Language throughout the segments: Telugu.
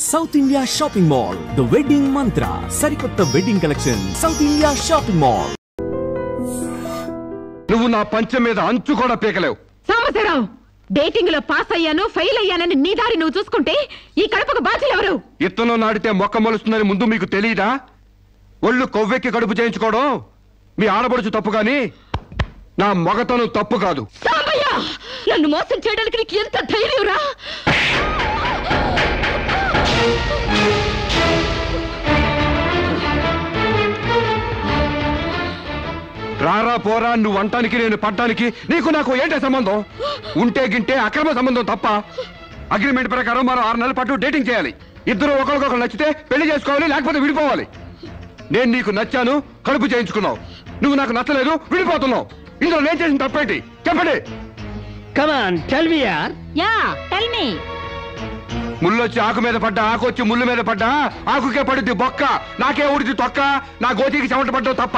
South India shopping mall the wedding మంత్ర సరికొత్త wedding collection south India shopping mall. నువ్వు నా పంచం మీద అంచు కూడా పీకలేవు. సాంబశివరావు, డేటింగ్ లో పాస్ అయ్యాను ఫెయిల్ అయ్యానని నీ దారి నువ్వు చూసుకుంటే ఈ కడుపుకు బాధ్యులు ఎవరు? ఇత్తనం నాడితే మొక్క మొలుస్తుందని ముందు మీకు తెలియదా? ఒళ్ళు కొవ్వెక్కి కడుపు చేయించుకోవడం మీ ఆడబడుచు తప్పు గాని నా మగతనం తప్పు కాదు. సాంబయ్య, నన్ను మోసం చేయడానికి నీకు ఎంత ధైర్యం రా? రారా పోరా నువ్వు అంటానికి నేను పడ్డానికి నీకు నాకు ఏంటే సంబంధం? ఉంటే గింటే అక్రమ సంబంధం తప్ప. అగ్రిమెంట్ ప్రకారం మనం 6 నెలల పాటు డేటింగ్ చేయాలి. ఇద్దరు ఒకరికొకరు నచ్చితే పెళ్లి చేసుకోవాలి, లేకపోతే విడిపోవాలి. నేను నీకు నచ్చాను, కడుపు చేయించుకున్నావు. నువ్వు నాకు నచ్చలేదు, విడిపోతున్నావు. ఇందులో నేను చేసిన తప్పేంటి చెప్పండి. ముళ్ళొచ్చి ఆకు మీద పడ్డా, ఆకు వచ్చి ముళ్ళు మీద పడ్డా, ఆకుకే పడుద్ది బొక్క, నాకే ఊడిది తొక్క. నా గోతికి చెమట పడ్డావు తప్ప.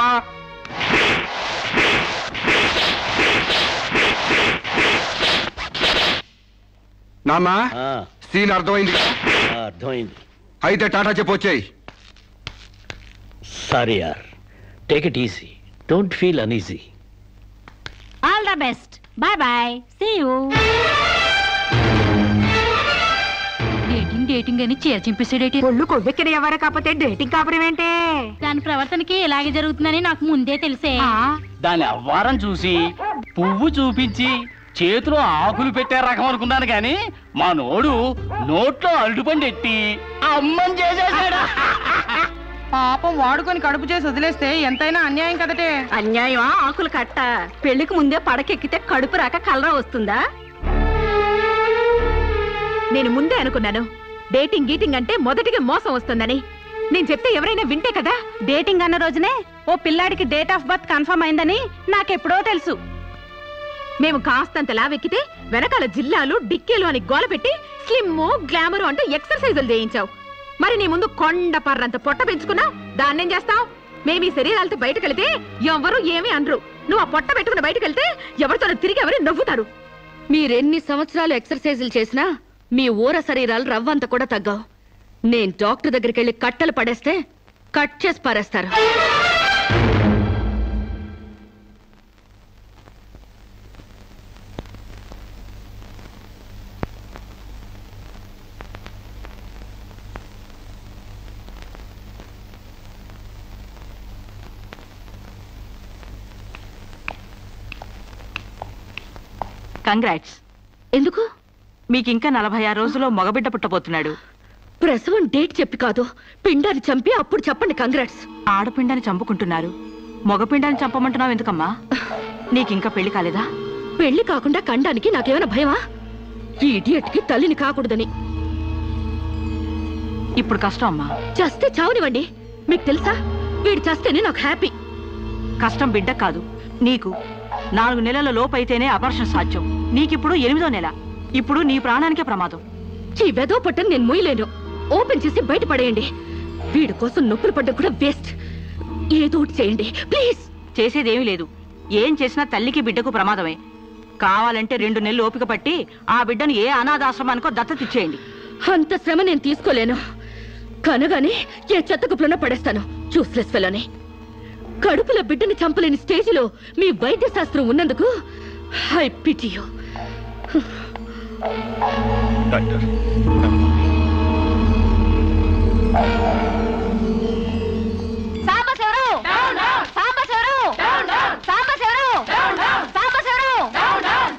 నామా సీన్ అర్థమైంది? అర్థమైంది. అయితే టాటా చెప్పొచ్చాయి. సారీ యార్, take it easy, don't feel uneasy. All the best, bye bye, see you. Dating అని చీర చింపేసేడేటి. ఒళ్ళు కొవ్వెక్కిన ఎవరు కాకపోతే డేటింగ్ కాపురం ఏంటే? దాని ప్రవర్తనకి ఇలాగే జరుగుతుందని నాకు ముందే తెలిసే. దాని అవ్వారం చూసి పువ్వు చూపించి చేతిలో ఆకులు పెట్టే రకం అనుకున్నాను గాని మా నోడు నోట్లో అరటిపండు ఎట్టి అమ్మని చేసేసాడు. పాపం వాడుకొని కడుపు చేసి వదిలేస్తే ఎంతైనా అన్యాయం కదటే. అన్యాయమా? ఆకులు కట్ట. పెళ్లికి ముందే పడకెక్కితే కడుపు రాక కలరా వస్తుందా? నేను ముందే అనుకున్నాను డేటింగ్ గీటింగ్ అంటే మొదటిగా మోసం వస్తుందని. నేను చెప్తే ఎవరైనా వింటే కదా. డేటింగ్ అన్న రోజునే ఓ పిల్లాడికి డేట్ ఆఫ్ బర్త్ కన్ఫర్మ్ అయిందని నాకెప్పుడో తెలుసు. మేము కాస్తంత లావెక్కితే వెనకాల జిల్లాలు డిక్కీలు అని గోల పెట్టి స్లిమ్ గ్లామర్ అంటూ ఎక్సర్సైజులు చేయించావు. మరి నీ ముందు కొండ పర్రంత పొట్ట పెంచుకున్నావు, దాన్నేం చేస్తావు? మేము ఈ శరీరాలతో బయటకెళ్తే ఎవరు ఏమీ అనరు. నువ్వు ఆ పొట్ట పెట్టుకుని బయటకెళ్తే ఎవరితో తిరిగి ఎవరి నవ్వుతారు. మీరెన్ని సంవత్సరాలు ఎక్సర్సైజులు చేసినా మీ ఊర శరీరాలు రవ్వంత కూడా తగ్గావు. నేను డాక్టర్ దగ్గరికి వెళ్ళి కట్టలు పడేస్తే కట్ చేసి పారేస్తారు. కంగ్రాట్స్. ఎందుకు? మీకింకా 46 రోజుల్లో మగబిడ్డ పుట్టబోతున్నాడు. ప్రసవం డేట్ చెప్పి కాదు, పిండాన్ని చంపి అప్పుడు చెప్పండి కంగ్రాట్స్. ఆడపిండాన్ని చంపుకుంటున్నారు, మగపిండాన్ని చంపమంటున్నావు ఎందుకమ్మా? నీకింకా పెళ్లి కాలేదా? పెళ్లి కాకుండా కండానికి నాకేమైనా భయమా? ఈ ఇడియట్ కి తల్లిని కాకూడదని. ఇప్పుడు కష్టం అమ్మా. చస్తే చావునివ్వండి. మీకు తెలుసా, వీడు చస్తేనే నాకు హ్యాపీ. కష్టం బిడ్డ కాదు నీకు. 4 నెలల లోపు అయితేనే అబార్షన్ సాధ్యం. నీకిప్పుడు 8వ నెల. ఇప్పుడు నీ ప్రాణానికే ప్రమాదం. ఈ వెదో పట్టని నేను మొయ్యలేను. ఓపెన్ చేసి బయటపడేయండి. వీడి కోసం నొప్పులు పడ్డం కూడా వేస్ట్. ఏదో ఒకటి చేయండి ప్లీజ్. చేసేదేమీ లేదు. ఏం చేసినా తల్లికి బిడ్డకు ప్రమాదమే. కావాలంటే 2 నెలలు ఓపిక పట్టి ఆ బిడ్డను ఏ అనాథాశ్రమానికో దత్తతిచ్చేయండి. అంత శ్రమ నేను తీసుకోలేను. కనగానే ఏ చెత్తకుప్లోనో పడేస్తాను. చూస్లెస్ ఫెలోని. కడుపుల బిడ్డని చంపలేని స్టేజిలో మీ వైద్య శాస్త్రం ఉన్నందుకు I pity you. Doctor Sambasivarao, Sambasivarao, Sambasivarao, Sambasivarao,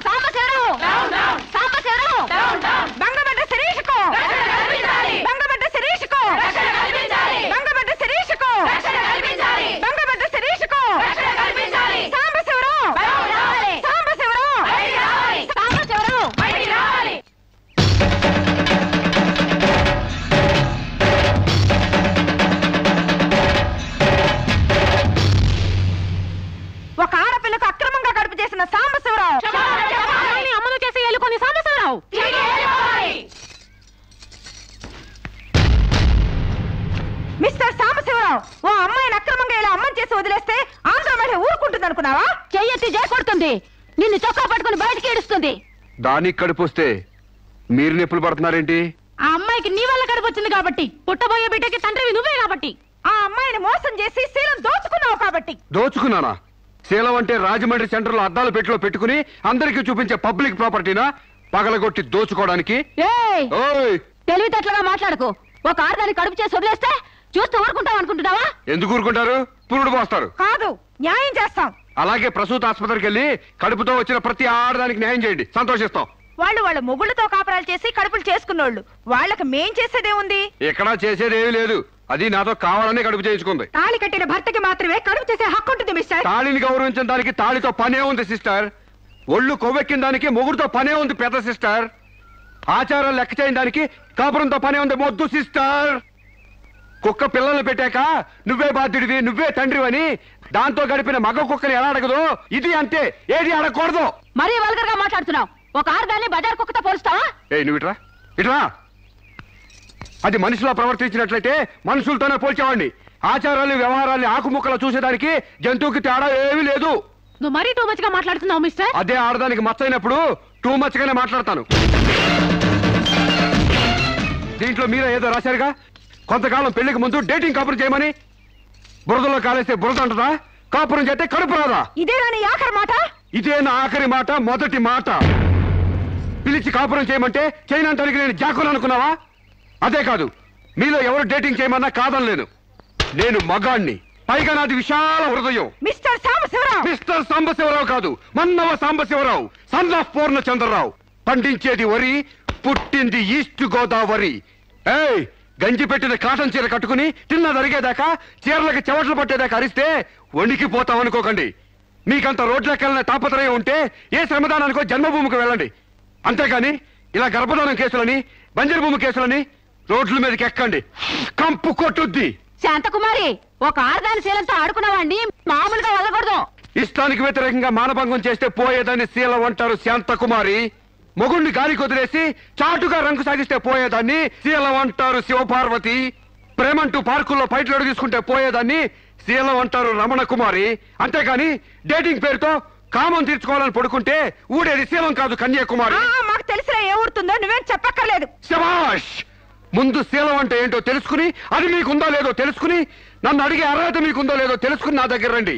Sambasivarao, Sambasivarao, బంగబడ్డ శిరీషకు, బంగబడ్డ శిరీషకు, బంగబడ్డ శిరీషకు, బంగబడ్డ శిరీషకు, సాంబశివరావు, సాంబశివరావు, సాంబశివరావు. ఒక ఆడపిల్లకు అక్రమంగా కడుపు చేసిన సాంబశివరావు, అమలు చేసి ఎలుకొని సాంబశివరావు. మిస్టర్ సాంబశివరావు, ఓ అమ్మాయిని అక్రమంగా ఇలా అమ్మని చేసి వదిలేస్తే ఆంధ్ర మహిళ ఊరుకుంటుంది అనుకున్నావా? చెయ్యెత్తి చేకొడుతుంది, నిన్ను చొక్కా పట్టుకుని బయటికి ఏడుస్తుంది. దానికి కడుపు వస్తే మీరు నొప్పులు పడుతున్నారేంటి? ఆ అమ్మాయికి నీ వల్ల కడుపు వచ్చింది కాబట్టి, పుట్టబోయే బిడ్డకి తండ్రివి నువ్వే కాబట్టి, ఆ అమ్మాయిని మోసం చేసి శీలం దోచుకున్నావు కాబట్టి. దోచుకున్నానా? శీలం అంటే రాజమండ్రి సెంటర్ లో అద్దాల పెట్టిలో పెట్టుకుని అందరికీ చూపించే పబ్లిక్ ప్రాపర్టీనా పగలగొట్టి దోచుకోవడానికి? తెలివితేటలుగా మాట్లాడుకో. ఒక ఆడదాన్ని కడుపు చేసి వదిలేస్తే చూస్తూ ఊరుకుంటావు అనుకుంటున్నావా? ఎందుకు ఊరుకుంటారు? పురుడు పోస్తారు. కాదు, న్యాయం చేస్తాం. అలాగే ప్రసూత ఆసుపత్రికి వెళ్ళి కడుపుతో వచ్చిన ప్రతి ఆడదానికి న్యాయం చేయండి, సంతోషిస్తాం. వాళ్ళు వాళ్ళ మొగుళ్ళతో కాపురాలు చేసి కడుపులు చేసుకున్నోళ్ళు, వాళ్ళకి మేం చేసేదే ఉంది? ఎక్కడా చేసేదేమీ లేదు. అది నాతో కావాలని కడుపు చేయించుకుంది. తాళి కట్టిన భర్తకి మాత్రమే కడుపు చేసే హక్కు ఉంటుంది మిస్టర్. తాళిని గౌరవించడానికి తాళితో పనే ఉంది సిస్టర్. ఒళ్ళు కొవ్వెక్కిన దానికి మొగుడుతో పనే ఉంది పెద్ద సిస్టర్. ఆచారాలు లెక్క చేయని దానికి కాపురంతో పనే ఉంది మొద్దు సిస్టర్. కుక్క పిల్లల్ని పెట్టాక నువ్వే బాధ్యుడివి, నువ్వే తండ్రివని దాంతో గడిపిన మగ కుక్కని ఎలా అడగదు, ఇది అంతే. ఏది అడగకూడదు. మరీ వల్గర్ గా మాట్లాడుతున్నావు. ఒక ఆడదాన్ని బజార్ కుక్కతో పోలుస్తావా? నువ్వు ఇట్రా ఇట్రా. అది మనిషిలో ప్రవర్తించినట్లయితే మనుషులతోనే పోల్చేవాడిని. ఆచారాలు వ్యవహారాల్ని ఆకుముక్కలు చూసేదానికి జంతువుకి తేడా ఏమీ లేదు. నువ్వు మరీ టూ మచ్ గా మాట్లాడుతున్నావు మిస్టర్. అదే ఆడదానికి మచ్చ అయినప్పుడు టూ మచ్ గానే మాట్లాడతాను. దీంట్లో మీరే ఏదో రాశారుగా, కొంతకాలం పెళ్లికి ముందు డేటింగ్ కాపురం చేయమని. బురదలో కాలేస్తే బురద అంటదా? కాపురం చేస్తే కడుపు రాదా? ఇదేనా నీ ఆఖరి మాట? ఇదే నా ఆఖరి మాట, మొదటి మాట. పిలిచి కాపురం చేయమంటే చేయనంటానికి నేను జాకులు అనుకున్నావా? అదే కాదు, మీలో ఎవరు డేటింగ్ చేయమన్నా కాదనలేను. నేను మగాణ్ణి, పైగా నాది విశాల హృదయం. మిస్టర్ సాంబశివరావు. మిస్టర్ సాంబశివరావు కాదు, మన్నవ సాంబశివరావు, సన్ ఆఫ్ పూర్ణచంద్రరావు. పండించేది వరి, పుట్టింది ఈస్ట్ గోదావరి. గంజి పెట్టిన కాటన్ చీర కట్టుకుని తిన్న జరిగేదాకా చీరలకి చెవట్లు పట్టేదాకా అరిస్తే వణికిపోతాం అనుకోకండి. మీకంత రోడ్లెక్కాలనే తాపత్రయం ఉంటే ఏ శ్రమదానానికో జన్మభూమికి వెళ్ళండి. అంతేగాని ఇలా గర్భధానం కేసులని, బంజరు భూమి కేసులని రోడ్ల మీదకి ఎక్కండి, కంపు కొట్టుద్ది. శాంతకుమారి, ఒక ఆడదాని శీలంతో ఆడుకున్నావాడిని మామూలుగా వదలకూడదు. ఇష్టానికి వ్యతిరేకంగా మానభంగం చేస్తే పోయేదాన్ని శీలం అంటారు శాంతకుమారి. మొగుణ్ణి గాలికి వదిలేసి చాటుగా రంగు సాగిస్తే పోయేదాన్ని శీలం అంటారు శివపార్వతి. ప్రేమంటూ పార్కుల్లో ఫైట్లు అడుగు తీసుకుంటే పోయేదాన్ని శీలం అంటారు రమణ కుమారి. అంతేగాని డేటింగ్ పేరుతో కామం తీర్చుకోవాలని పడుకుంటే ఊడేది శీలం కాదు కన్యాకుమారి. మాకు తెలిసినా ఏ ఊరుతుందో నువ్వేం చెప్పక్కర్లేదు. శభాష్! ముందు శీలం అంటే ఏంటో తెలుసుకుని, అది మీకుందో లేదో తెలుసుకుని, నన్ను అడిగే అర్హత మీకుందో లేదో తెలుసుకుని నా దగ్గర రండి.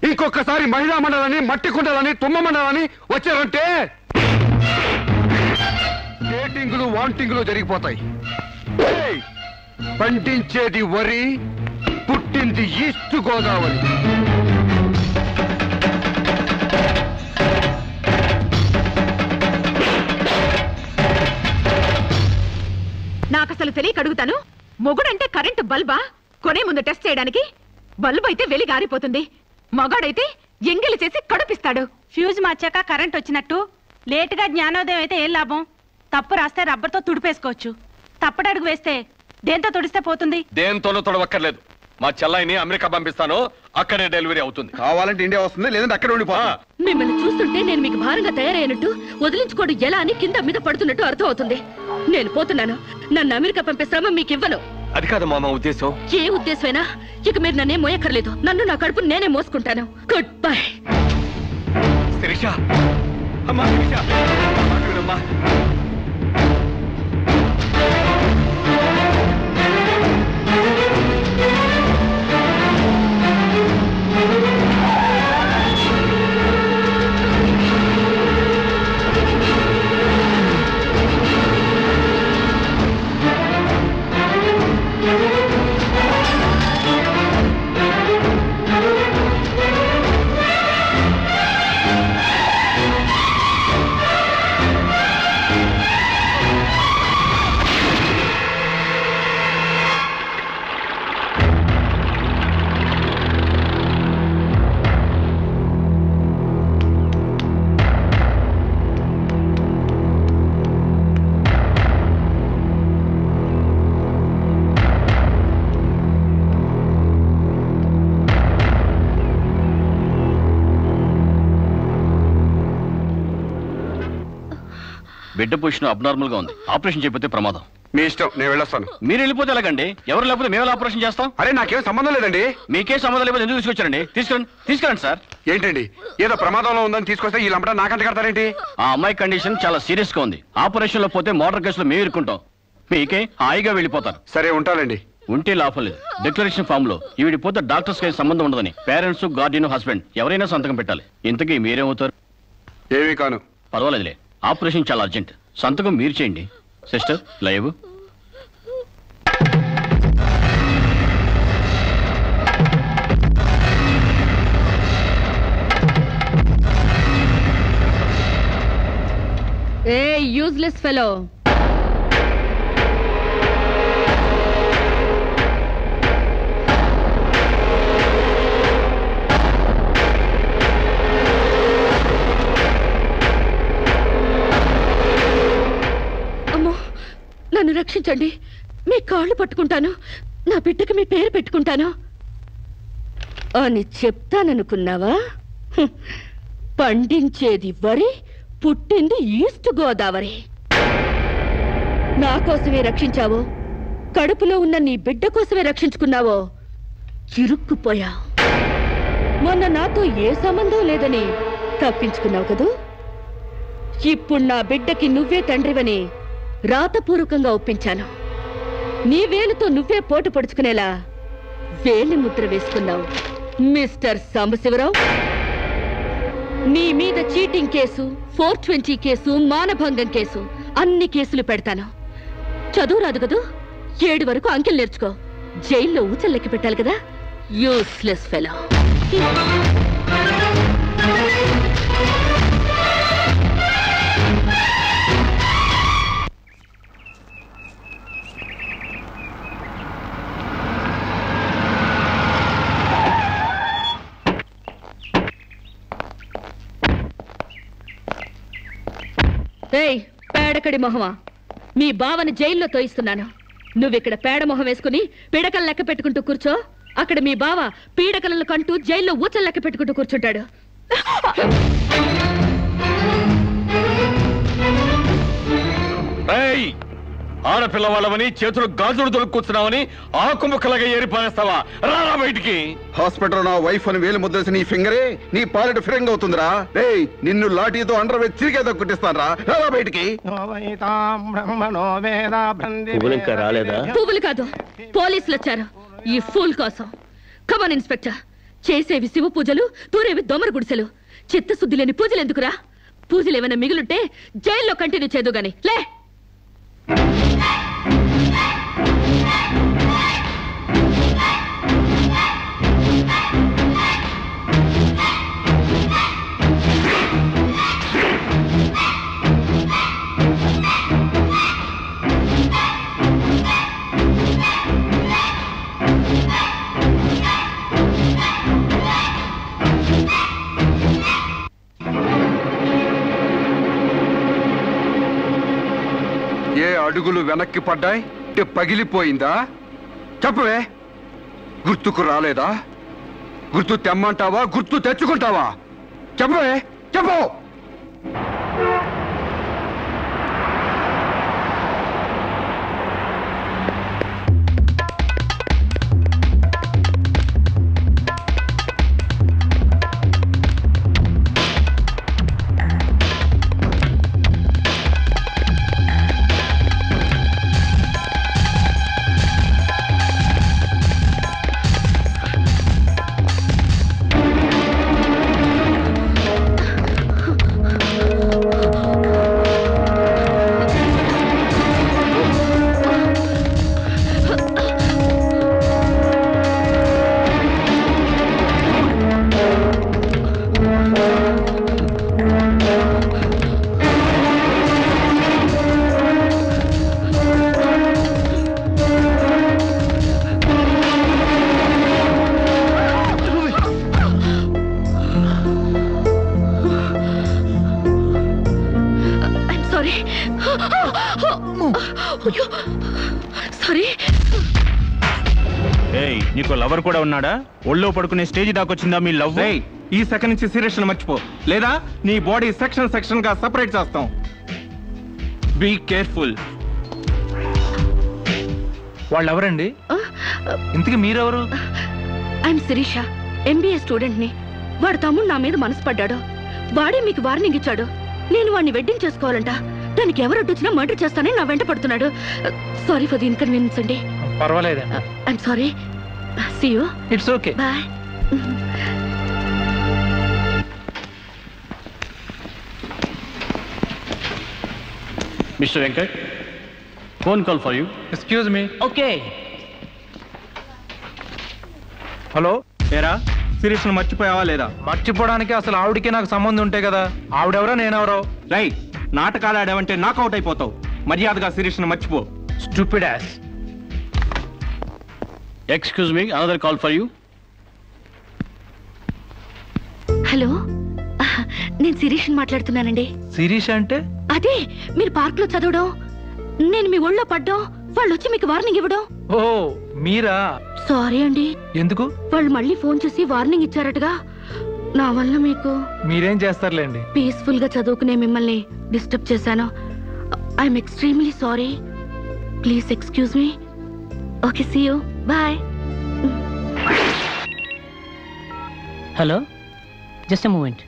ఇంకొకసారి మహిళా మండలని, మట్టి కుండలని, తుమ్మ మండలని వచ్చారంటే డేటింగులు వాంటింగులు జరిగిపోతాయి. పండించేది వరి, పుట్టింది ఈస్ట్ గోదావరి. నాకు అసలు తెలియక అడుగుతాను, మొగుడంటే కరెంటు బల్బా? కొనే ముందు టెస్ట్ చేయడానికి. బల్బు అయితే వెలి గారిపోతుంది, మగాడైతే ఎంగిలి చేసి కడుపిస్తాడు. ఫ్యూజ్ మార్చాక కరెంట్ వచ్చినట్టు లేటుగా జ్ఞానోదయం అయితే ఏం లాభం? తప్పు రాస్తే రబ్బర్తో తుడిపేసుకోవచ్చు, తప్పటడుగు వేస్తే దేంతో తుడిస్తే పోతుంది? దేంతోనూ తొడవక్కర్లేదు. మా చెల్లాయిని అమెరికా పంపిస్తాను, అక్కడే డెలివరీ అవుతుంది. కావాలంటే ఇండియా వస్తుంది, లేదంటే అక్కడ ఉండిపో. మిమ్మల్ని చూస్తుంటే నేను మీకు భారంగా తయారైనట్టు, వదిలించుకోవడం ఎలా అని కింద మీద పడుతున్నట్టు అర్థం అవుతుంది. నేను పోతున్నాను. నన్ను అమెరికా పంపిస్తామో మీకు ఇవ్వను. అది కాదు మా ఉద్దేశం. ఏ ఉద్దేశమైనా ఇక మీరు నన్నే మోయక్కర్లేదు. నన్ను నా కడుపు నేనే మోసుకుంటాను. Good bye. శిరీష, అమ్మా శిరీష, అమ్మా. బిడ్డ పొజిషన్ అబ్నార్మల్ గా ఉంది. ఆపరేషన్ చేయకపోతే ప్రమాదం. మీ ఇష్టం, నేను వెళ్ళొస్తాను. మీరు వెళ్ళిపోతే ఎలాగండి? ఎవరు లేకపోతే మేము ఆపరేషన్ చేస్తాం. అరే నాకేం సంబంధం లేదండి. మీకే సంబంధం లేకపోతే ఎందుకు తీసుకొచ్చారండి? తీసుకురండి సార్. ఏంటండి, ఏదో ప్రమాదంలో ఉందని తీసుకొస్తే ఈ లంపట నాకంట కడతారేంటి? ఆ అమ్మాయి కండిషన్ చాలా సీరియస్ గా ఉంది. ఆపరేషన్ లో పోతే మోటార్ కేసులో మేము ఇరుక్కుంటాం. మీకే హాయిగా వెళ్ళిపోతారు. సరే ఉంటానండి. ఉంటే లాభం లేదు. డిక్లరేషన్ ఫామ్ లో ఈవిడి పోతే డాక్టర్స్ కి సంబంధం ఉండదని పేరెంట్స్, గార్డియన్, హస్బెండ్ ఎవరైనా సంతకం పెట్టాలి. ఇంతకీ మీరేమవుతారు? ఏమీ కాను. పర్వాలేదులే, ఆపరేషన్ చాలా అర్జెంట్. సంతకం మీరు చేయండి. Sister live. ఏ యూజ్లెస్ ఫెలో, అమ్మో నన్ను రక్షించండి. మీ కాళ్ళు పట్టుకుంటాను, నా బిడ్డకి మీ పేరు పెట్టుకుంటాను అని చెప్తాననుకున్నావా? పండించేది వరి, పుట్టింది ఈస్ట్ గోదావరి. నా కోసమే రక్షించావో, కడుపులో ఉన్న నీ బిడ్డ కోసమే రక్షించుకున్నావో చిరుక్కుపోయావు. మొన్న నాతో ఏ సంబంధం లేదని తప్పించుకున్నావు కదూ. ఇప్పుడు నా బిడ్డకి నువ్వే తండ్రివని రాతపూర్వకంగా ఒప్పించాను. నీ వేలుతో నువ్వే పోటు పొడుచుకునేలా వేలి ముద్ర వేసుకున్నావు మిస్టర్ సాంబశివరావు. నీ మీద చీటింగ్ కేసు, 420 కేసు, మానభంగం కేసు, అన్ని కేసులు పెడతాను. చదువు రాదు కదూ, 7 వరకు అంకెలు నేర్చుకో. జైల్లో ఊచల్లెక్కి పెట్టాలి కదా. Useless fellow. ఏయ్ పేడకడి మొహమా, మీ బావని జైల్లో తోయిస్తున్నాను. నువ్విక్కడ పేడ మొహం వేసుకుని పీడకలు లెక్క పెట్టుకుంటూ కూర్చో. అక్కడ మీ బావ పీడకలను కంటూ జైల్లో ఊచలు లెక్క పెట్టుకుంటూ కూర్చుంటాడు. ఆడపిల్లవాళ్ళవని చేతులు గాజులు దొరుకుతున్నావని ఆకు ముక్కలుగా ఏరిపారేస్తావా? రారా బయటికి. హాస్పిటల్ నా వైఫ్ అని వేలు ముద్రేసి నీ ఫింగరే నీ పాలెట్ ఫిరంగ్ అవుతుందిరా. ఏయ్ నిన్ను లాఠీతో అండర్ వేసి చిరిగేదో కుట్టిస్తాను రా. రారా బయటికి. ఇంకా రాలేదా? పువ్వులు కాదు, పోలీసులు వచ్చారు ఈ ఫూల్ కోసం. Come on inspector. చేసేవి శివ పూజలు, తూరేవి దొమర గుడిసెలు. చిత్తశుద్ధి లేని పూజలు ఎందుకురా? పూజలు ఏమైనా మిగులుంటే జైల్లో కంటిన్యూ చేదు గాని లే. అడుగులు వెనక్కి పడ్డాయి, పగిలిపోయిందా? చెప్పవే. గుర్తుకు రాలేదా? గుర్తు తెమ్మంటావా, గుర్తు తెచ్చుకుంటావా? చెప్పవే, చెప్పు. నీకు లవర్ కూడా ఉన్నాడా? ఒళ్ళో పడుకునే స్టేజ్ దాకొచ్చిందా మీ లవ్? ఈ సెకండ్ నుంచి సీరియస్ మర్చిపో, లేదా నీ బాడీ సెక్షన్ సెక్షన్ గా సెపరేట్ చేస్తాం. Be careful. వాళ్ళు ఎవరండి? ఇంతకీ మీరెవరు? ఐఎమ్ శిరీష, ఎంబీఏ స్టూడెంట్ ని. వాడు తమ్ముడు నా మీద మనసు పడ్డాడు. వాడే మీకు వార్నింగ్ ఇచ్చాడు. నేను వాడిని వెడ్డింగ్ చేసుకోవాలంట. దానికి ఎవరు అడ్డొచ్చినా మర్డర్ చేస్తానని నా వెంట పడుతున్నాడు. సారీ ఫర్ ది ఇన్కన్వీనియన్స్ అండి. పర్వాలేదండి. I'm sorry. See you. It's okay. Bye. Mister Venkat, phone call for you. Excuse me. Okay. Hello. ఏరా శిరీష్ను మర్చిపోయావా లేదా? మర్చిపోవడానికి అసలు ఆవిడికి నాకు సంబంధం ఉంటే కదా. ఆవిడెవరో నేనెవరో. రై, నాటకాలు ఆడావంటే నాకౌట్ అయిపోతావు. మర్యాదగా శిరీష్ను మర్చిపో. Stupid ass. Excuse me, another call for you. Hello, నేను శిరీష్ని మాట్లాడుతున్నానండి. శిరీష్ అంటే? అదే మీరు పార్క్ లో చదవడం, నేను మీ ఒళ్ళో పడ్డం, వాళ్ళు వచ్చి మీకు వార్నింగ్ ఇవ్వడం. ఓ మీరా? సారీ అండి. ఎందుకు? వాళ్ళు మళ్ళీ ఫోన్ చేసి వార్నింగ్ ఇచ్చారటగా. నా వల్ల మీకు. మీరేం చేస్తారులేండి. పీస్ఫుల్ గా చదువుకునే మిమ్మల్ని డిస్టర్బ్ చేశాను. I'm extremely sorry. Please excuse me. Okay, see you. Bye. Hello, just a moment.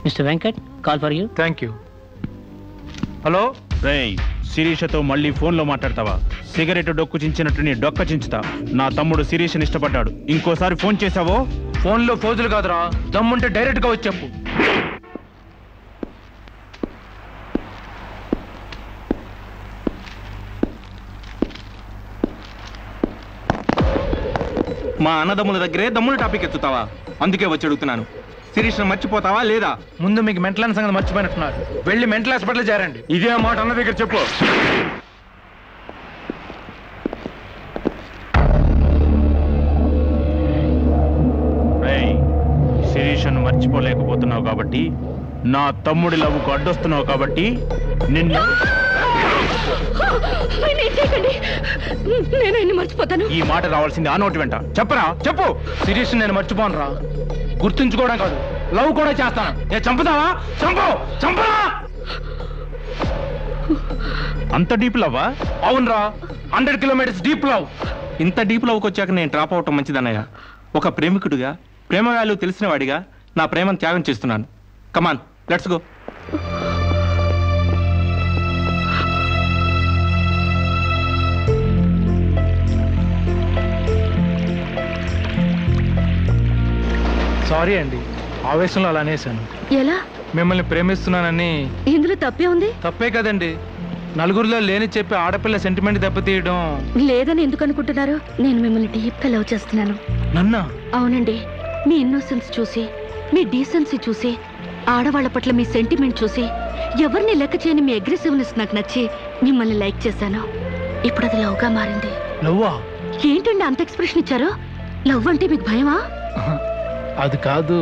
Mister Venkat, call for you. Thank you. Hello. రేయ్, శిరీషతో మళ్ళీ ఫోన్లో మాట్లాడతావా? సిగరెట్ డొక్కు చించినట్టు నీ డొక్క చించుతా. నా తమ్ముడు శిరీష్ని ఇష్టపడ్డాడు. ఇంకోసారి ఫోన్ చేసావో? ఫోన్లో ఫోజులు కాదురా, దమ్ముంటే డైరెక్ట్ గా వచ్చి చెప్పు. మా అన్నదమ్ముల దగ్గరే దమ్ముల టాపిక్ ఎత్తుతావా? అందుకే వచ్చి అడుగుతున్నాను, శిరీష్ను మర్చిపోతావా లేదా? ముందు మీకు మెంటల్ సంగతి మర్చిపోయినట్టున్నారు. వెళ్ళి మెంటల్ హాస్పిటల్ చేరండి. ఇదే మాట అన్న దగ్గర చెప్పు. శిరీష్ను మర్చిపోలేకపోతున్నావు కాబట్టి, నా తమ్ముడి లవ్వుకు అడ్డొస్తున్నావు కాబట్టి నిన్ను. నేను మర్చిపోతాను. ఈ మాట రావాల్సింది ఆ నోటి వెంట. చెప్పరా, చెప్పు. శిరీష్ నేను మర్చిపోను రా. గుర్తుంచుకోవడం కాదు, లవ్ కూడా చేస్తాను. ఏ చంపుతావా? చంపు, చంపరా. అంత డీప్ లవ్వా? అవునరా, 100 కిలోమీటర్స్ డీప్ లవ్. ఇంత డీప్ లవ్కి వచ్చాక నేను డ్రాప్ అవటం మంచిదన్నయ్య. ఒక ప్రేమికుడిగా, ప్రేమ వాల్యూ తెలిసిన వాడిగా నా ప్రేమను త్యాగం చేస్తున్నాను. కమాన్, లెట్స్ గో. సారీ అండి, ఆవేశంలో అలా అనేసాను. ఎలా? మిమ్మల్ని ప్రేమిస్తున్నానని. ఇందులో తప్పే ఉంది? తప్పే కదండి. నలుగురిలో లేని చెప్పి ఆడపిల్ల సెంటిమెంట్ దెబ్బతీయడం. లేదని ఎందుకు అనుకుంటున్నారు? నేను మిమ్మల్ని డీప్ గా లవ్ చేస్తున్నాను. నన్నా? అవునండి. మీ ఇన్నోసెన్స్ చూసి, మీ డీసెన్సీ చూసి, ఆడవాళ్ల పట్ల మీ సెంటిమెంట్ చూసి, ఎవరిని లెక్క చేయని మీ అగ్రెసివ్నెస్ నాకు నచ్చి మిమ్మల్ని లైక్ చేశాను. ఇప్పుడు అది లవ్ గా మారింది. లవ్వా? ఏంటండి అంత ఎక్స్ప్రెషన్ ఇచ్చారు? లవ్ అంటే మీకు భయమా? అది కాదు.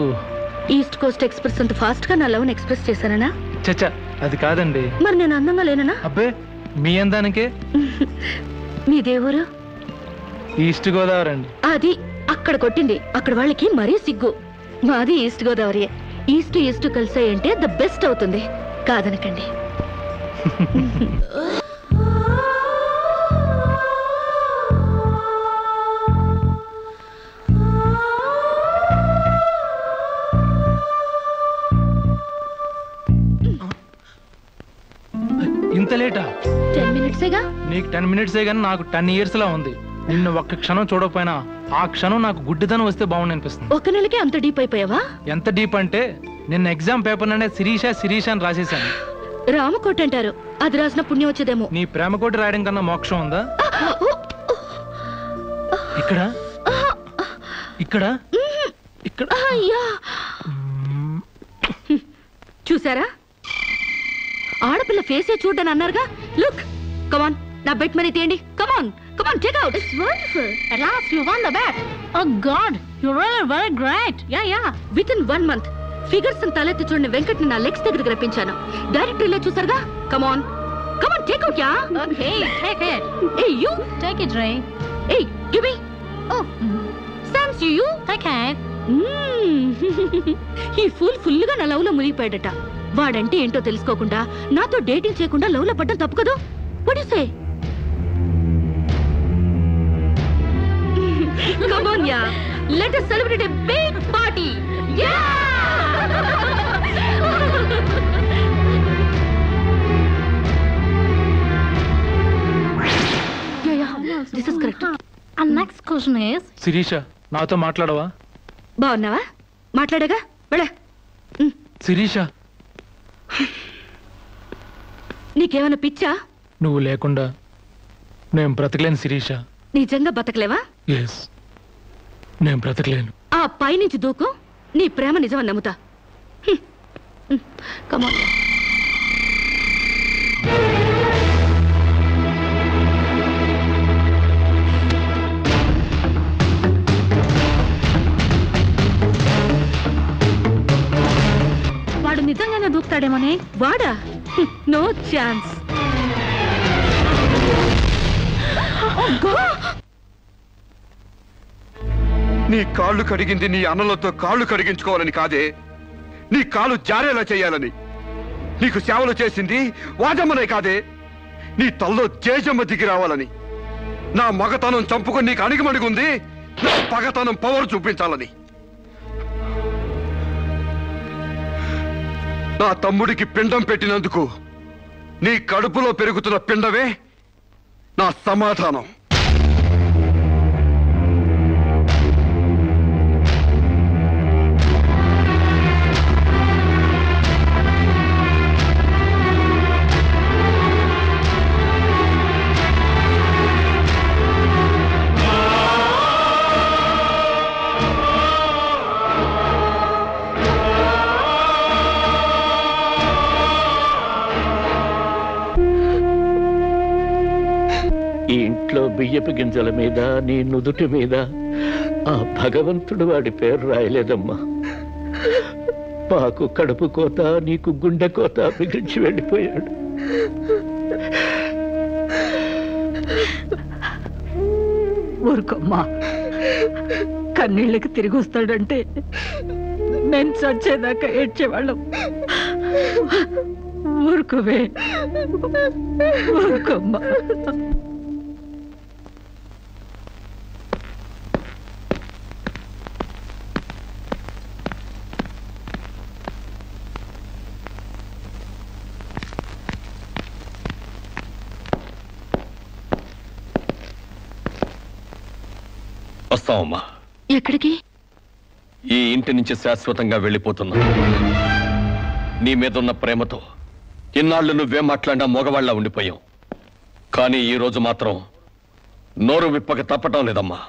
ఈస్ట్ కోస్ట్ ఎక్స్ప్రెస్ అంత ఫాస్ట్ గా నా లవ్ ఎక్స్ప్రెస్ చేశానా? చచ్చా, అది కాదండి. మరి నేను అందంగా లేనా? అబ్బే, మీ అందానికే. మీ దేవురు? ఈస్ట్ గోదావరి అండి. అది అక్కడ కొట్టింది. అక్కడ వాళ్ళకి మరీ సిగ్గు. మాది ఈస్ట్ గోదావరి. ఈస్ట్ ఈస్ట్ కలిసాయంటే ద బెస్ట్ అవుతుంది. కాదనకండి. ఇంత లేటా? 10 మినిట్సేగా. నీకు 10 మినిట్సే కానీ నాకు 10 years లా ఉంది. నిన్ను ఒక్క క్షణం చూడకపోయినా ఆ క్షణం నాకు గుడ్డిదనం వస్తే బాగుంది అనిపిస్తుంది. ఒక నెలకే అంత డీప్ అయిపోయావా? ఎంత డీప్ అంటే నిన్న ఎగ్జామ్ పేపర్ అనే శిరీష శిరీష అని రాసేసాను. రామకోట అంటారు, అది రాసిన పుణ్యం వచ్చేదేమో. నీ ప్రేమ కోటి రాయడం కన్నా మోక్షం ఉందా? ఇక్కడ ఇక్కడ ఇక్కడ. చూసారా, ఆడపిల్ల ఫేసే చూడని అన్నారుగా. లుక్, కమాన్, నా బెట్ మనీ తీయండి. Come on, come on, check out. It's wonderful. At last you won the bet. Oh God, you're really very great. Yeah. Within 1 month figures తలెత్తి చూడని వెంకట్ ని నా లెగ్స్ దగ్గరికి రప్పించాను. డైరెక్టరీలో చూసారుగా. Come on, come on, take out. Yeah. Okay, take it. Hey, you. Take it, Ray. Hey, give me. Oh, Sans you. Take it. ఈ ఫుల్ గా నా లవ్ లో మునిగిపోయాడట. వాడంటే ఏంటో తెలుసుకోకుండా నాతో డేటింగ్ చేయకుండా లవ్ లో పడ్డం తప్పు కదా? What do you say? Come on, yeah. Let us celebrate a big party. Yeah! This is correct. Next question is Sirisha నాతో మాట్లాడవా? బాగున్నావా? మాట్లాడగా వెళ్ళ. శిరీష నీకేమైనా పిచ్చా? నువ్వు లేకుండా నేను బ్రతకలేను శిరీష. నిజంగా బతకలేవా? ఎస్, నేను బ్రతకలేను. ఆ పైనుంచి దూకు, నీ ప్రేమ నిజమని నమ్ముతా. కమాన్. వాడు నిజంగానే దూకుతాడేమోనే. వాడా? No chance. నీ కాళ్ళు కడిగింది నీ అన్నలతో కాళ్ళు కడిగించుకోవాలని కాదే, నీ కాళ్ళు జారేలా చేయాలని. నీకు సేవలు చేసింది వాజమ్మనే కాదే, నీ తల్లో తేజమ్మ దిగి రావాలని. నా మగతనం చంపుకొని నీకు అణిగిమణిగుంది నా పగతనం పవర్ చూపించాలని. నా తమ్ముడికి పిండం పెట్టినందుకు నీ కడుపులో పెరుగుతున్న పిండమే నా సమాధానం. ఈ ఇంట్లో బియ్యపు గింజల మీద నీ నుదుటి మీద ఆ భగవంతుడు వాడి పేరు రాయలేదమ్మా. మాకు కడుపు కోత, నీకు గుండె కోత మిగిల్చి వెళ్ళిపోయాడు. ఊరుకోమ్మా, కన్నీళ్ళకి తిరిగి వస్తాడంటే నేను చచ్చేదాకా ఏడ్చేవాళ్ళం. ఊరుకోవే, ఊరుకోమ్మా. వస్తామమ్మా. ఎక్కడికి? ఈ ఇంటి నుంచి శాశ్వతంగా వెళ్ళిపోతున్నా. నీ మీదున్న ప్రేమతో ఇన్నాళ్ళు నువ్వేం మాట్లాడినా మగవాళ్ళ ఉండిపోయాం. కానీ ఈ రోజు మాత్రం నోరు విప్పక తప్పటం లేదమ్మా.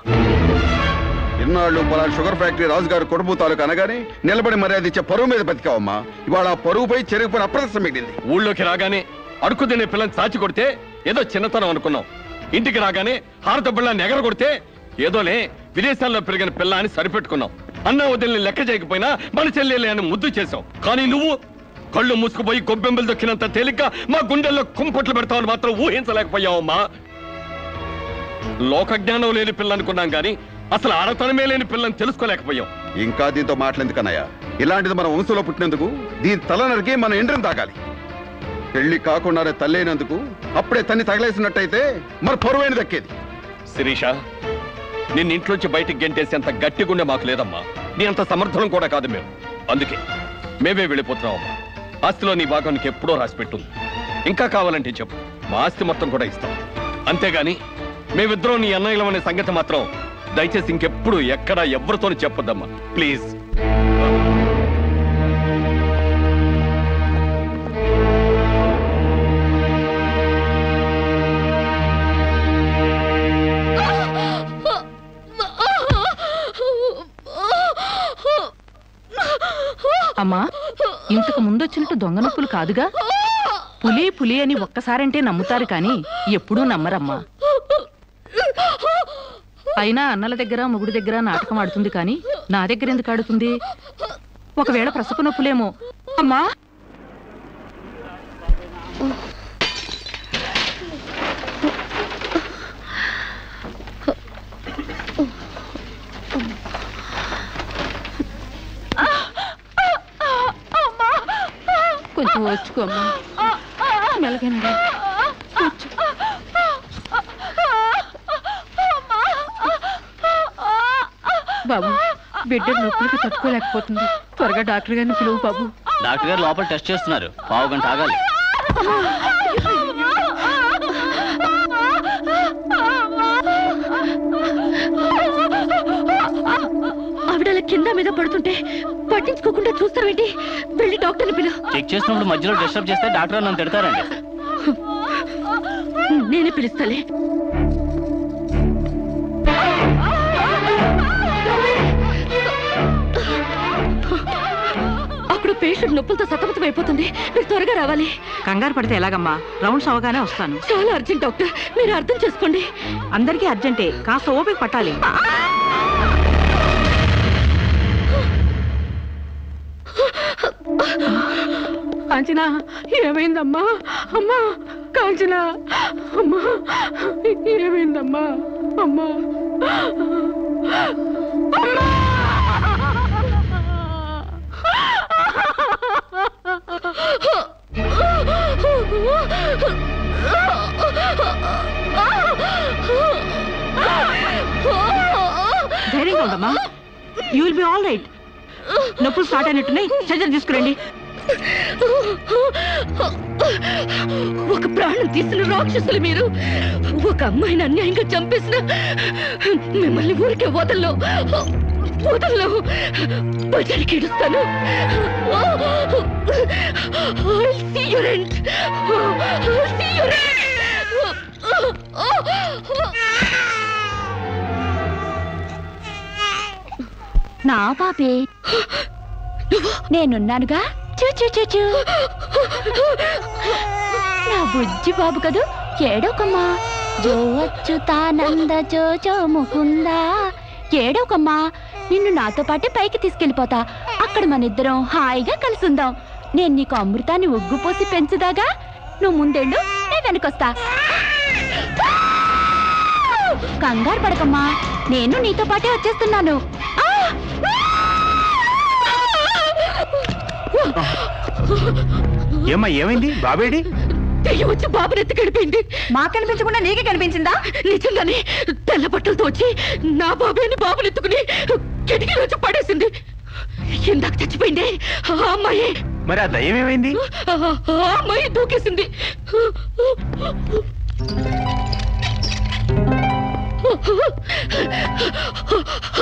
ఇన్నాళ్ళు పలానా షుగర్ ఫ్యాక్టరీ రాజుగారు కొడుపు తాలూకు అనగానే నిలబడి మర్యాద ఇచ్చే పరువు మీద బతికావమ్మా. ఇవాళ ఆ పరువుపై చెరుగుపై అప్రదర్శన మిగిలింది. ఊళ్ళోకి రాగానే అడుకు తినే పిల్లని చాచి కొడితే ఏదో చిన్నతనం అనుకున్నాం. ఇంటికి రాగానే హారత బిళ్ళని ఎగర కొడితే ఏదోలే విదేశాల్లో పెరిగిన పిల్ల అని సరిపెట్టుకున్నాం. అన్న వదిలిని లెక్క చేయకపోయినా మన చెల్లెలే అని ముద్దు చేశావు. కానీ నువ్వు కళ్ళు మూసుకుపోయి గొబ్బెంబలు దొక్కినంత తేలిగ్గా మా గుండెల్లో కుంపట్లు పెడతావని మాత్రం ఊహించలేకపోయావమ్మా. లోక జ్ఞానం లేని పిల్ల అనుకున్నాం కానీ అసలు ఆడతనమే లేని పిల్లని తెలుసుకోలేకపోయాం. ఇంకా దీంతో మాట్లాడేందుకన్నయ్య, ఇలాంటిది మన వంశంలో పుట్టినందుకు దీని తల నరికి మన ఎండ్రం తాగాలి. పెళ్లి కాకుండానే తల్లైనందుకు అప్పుడే తన్ని తగలేసినట్టయితే మరి పరువైన దక్కేది. శిరీష, నిన్ను ఇంట్లోంచి బయటికి గెంటేసేంత గట్టి గుండె మాకు లేదమ్మా. నీ అంత సమర్థనం కూడా కాదు మేము. అందుకే మేమే వెళ్ళిపోతున్నామమ్మా. ఆస్తిలో నీ భాగానికి ఎప్పుడో రాసిపెట్టుంది. ఇంకా కావాలంటే చెప్పు, మా ఆస్తి మొత్తం కూడా ఇస్తాం. అంతేగాని మేమిద్దరం నీ అన్నయ్యలం అనే సంగతి మాత్రం దయచేసి ఇంకెప్పుడు ఎక్కడా ఎవరితో చెప్పొద్దమ్మా, ప్లీజ్. అమ్మా, ఇంతకు ముందొచ్చినట్టు దొంగ నొప్పులు కాదుగా? పులి పులి అని ఒక్కసారంటే నమ్ముతారు కానీ ఎప్పుడూ నమ్మరమ్మా. అయినా అన్నల దగ్గర మొగుడి దగ్గర నాటకం ఆడుతుంది కానీ నా దగ్గర ఎందుకు ఆడుతుంది? ఒకవేళ ప్రసవ నొప్పులేమో. అమ్మా, కొంచెం వచ్చుకోమ్మా, మెలగండి. బాబు, బిడ్డ నొప్పులకి తట్టుకోలేకపోతుంది. త్వరగా డాక్టర్ గారిని పిలువు బాబు. డాక్టర్ గారు లోపల టెస్ట్ చేస్తున్నారు. పావు గంట ఆగాలి. మీద పడుతుంటే పట్టించుకోకుండా చూస్తావేంటి? వెళ్ళి డాక్టర్ని పిలు. చెక్ చేసినప్పుడు మధ్యలో డిస్టర్బ్ చేస్తే డాక్టర్ నన్ను తిడతారండి. నేనే పిలుస్తాలే. అక్కడ పేషెంట్ నొప్పులతో సతమతం అయిపోతుంది. మీరు త్వరగా రావాలి. కంగారు పడితే ఎలాగమ్మా? రౌండ్స్ అవగానే వస్తాను. చాలా అర్జెంట్ డాక్టర్, మీరు అర్థం చేసుకోండి. అందరికీ అర్జెంటే, కాస్త ఓపిక పట్టాలి. కాంచనా, ఏమైందమ్మా? అమ్మా కాంచనా, అమ్మా ఏమైందమ్మా? అమ్మా ధైర్యంగా ఉండమ్మా. You will be all right. నొప్పులు స్టార్ట్ అయినట్టున్నాయి, సర్జరీ తీసుకురండి. ఒక ప్రాణం తీసిన రాక్షసులు మీరు. ఒక అమ్మాయిని అన్యాయంగా చంపేసిన మిమ్మల్ని ఊరికే వదల్లో బజారికి ఇడుస్తాను. నా పాపే, నేనున్నానుగా. చూ నా బుజ్జి బాబు కదూ, ఏడోకమ్మా. జో అచ్యుతానంద జో జో ముకుందా. ఏడోకమ్మా, నిన్ను నాతో పాటే పైకి తీసుకెళ్ళిపోతా. అక్కడ మనిద్దరం హాయిగా కలిసుందాం. నేను నీకు అమృతాన్ని ఉగ్గుపోసి పెంచుదాగా. నువ్వు ముందెళ్ళు, నేను వెనకొస్తా. కంగారు పడకమ్మా, నేను నీతో పాటే వచ్చేస్తున్నాను. ఏమ్మా, ఏమైంది? బాబేడి? దెయ్యం వచ్చి బాబుని ఎత్తి గడిపోయింది. మాకు కనిపించకుండా నీకే కనిపించిందా? నిజంగానే తెల్ల బట్టలతో వచ్చి నా బాబేని బాబుని ఎత్తుకుని కిటికీలో వచ్చి పడేసింది. ఇందాక చచ్చిపోయింది ఆ అమ్మాయి. మరి ఆ దయ్యం ఏమైంది? ఆ అమ్మాయి దూకేసింది.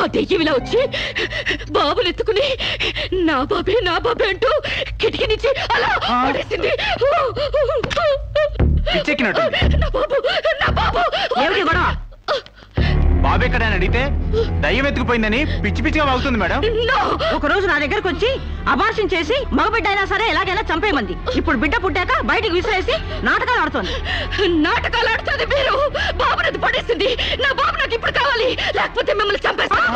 ఆ దెయ్యం ఇలా వచ్చి బాబుని ఎత్తుకుని నా బాబే నా బాబే అంటూ కిటికీ నుంచి అలా పడేసింది. నా బాబు నా బాబు. ఏమిటి గొడవ? బాబు ఎక్కడని అడిగితే దయ్యం ఎత్తుకుపోయిందని పిచ్చి పిచ్చిగా వాగుతుంది మేడం. ఒక రోజు నా దగ్గరకు వచ్చి అబార్షన్ చేసి మగబిడ్డ అయినా సరే ఎలాగైనా చంపేయమంది. ఇప్పుడు బిడ్డ పుట్టాక బయటికి విసిరేసి నాటకాలు ఆడుతోంది. నాటకాలు ఆడుతుంది మీరు. బాబునది పడేసింది. నా బాబు నాకు ఇప్పుడు కావాలి, లేకపోతే మిమ్మల్ని చంపేస్తాను.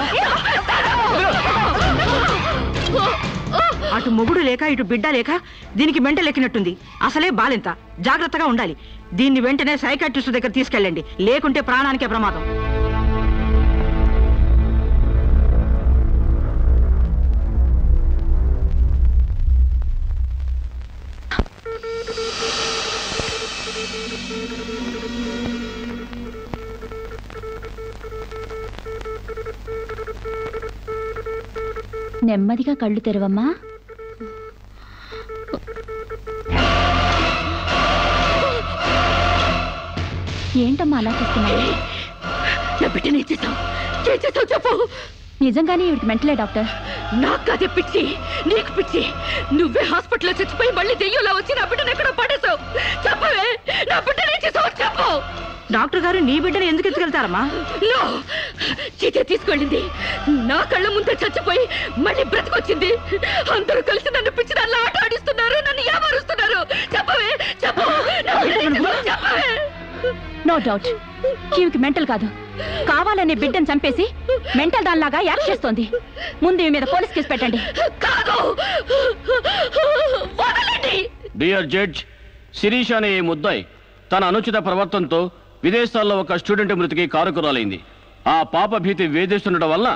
అటు మొగుడు లేక ఇటు బిడ్డ లేక దీనికి మెంటల్ ఎక్కినట్టుంది. అసలే బాలింత, జాగ్రత్తగా ఉండాలి. దీన్ని వెంటనే సైకాట్రిస్ట్ దగ్గర తీసుకెళ్ళండి, లేకుంటే ప్రాణానికే ప్రమాదం. నెమ్మదిగా కళ్ళు తెరవమ్మా. ఏంటమ్మా అలా చూస్తున్నావు? నా బిడ్డని చేసావు చెప్పు. నిజంగానే ఇవిడికి మెంటలే డాక్టర్. నాకు అదే పిచ్చి, నీకు పిచ్చి. నువ్వే హాస్పిటల్లో చచ్చిపోయి మళ్ళీ దెయ్యంలా వచ్చి నా బిడ్డను ఎక్కడో పడేసావు. చెప్పవే, నా బిడ్డని చేసావు చెప్పు. డాక్టర్ గారు నీ బిడ్డను ఎందుకు ఎత్తుకెళ్తారమ్మా? చీతే తీసుకెళ్ళింది. నా కళ్ళ ముందే చచ్చిపోయి మళ్ళీ బ్రతికొచ్చింది. అందరూ కలిసి నన్ను పిచ్చి దానిలో ఆట ఆడిస్తున్నారు, నన్ను ఏమారుస్తున్నారు. చెప్పవే చెప్పు. చెప్పవే. నో డౌట్, ఈవికి మెంటల్ కాదు, కావాలనే బిడ్డను చంపేసి మెంటల్ దానిలాగా యాక్ట్ చేస్తోంది. ముందు ఈ మీద పోలీస్ కేసు పెట్టండి. డియర్ జడ్జ్, శిరీష్ అనే ఈ ముద్దాయి తన అనుచిత ప్రవర్తనతో విదేశాల్లో ఒక స్టూడెంట్ మృతికి కారకురాలైంది. ఆ పాప భీతి వేధిస్తుండటం వల్ల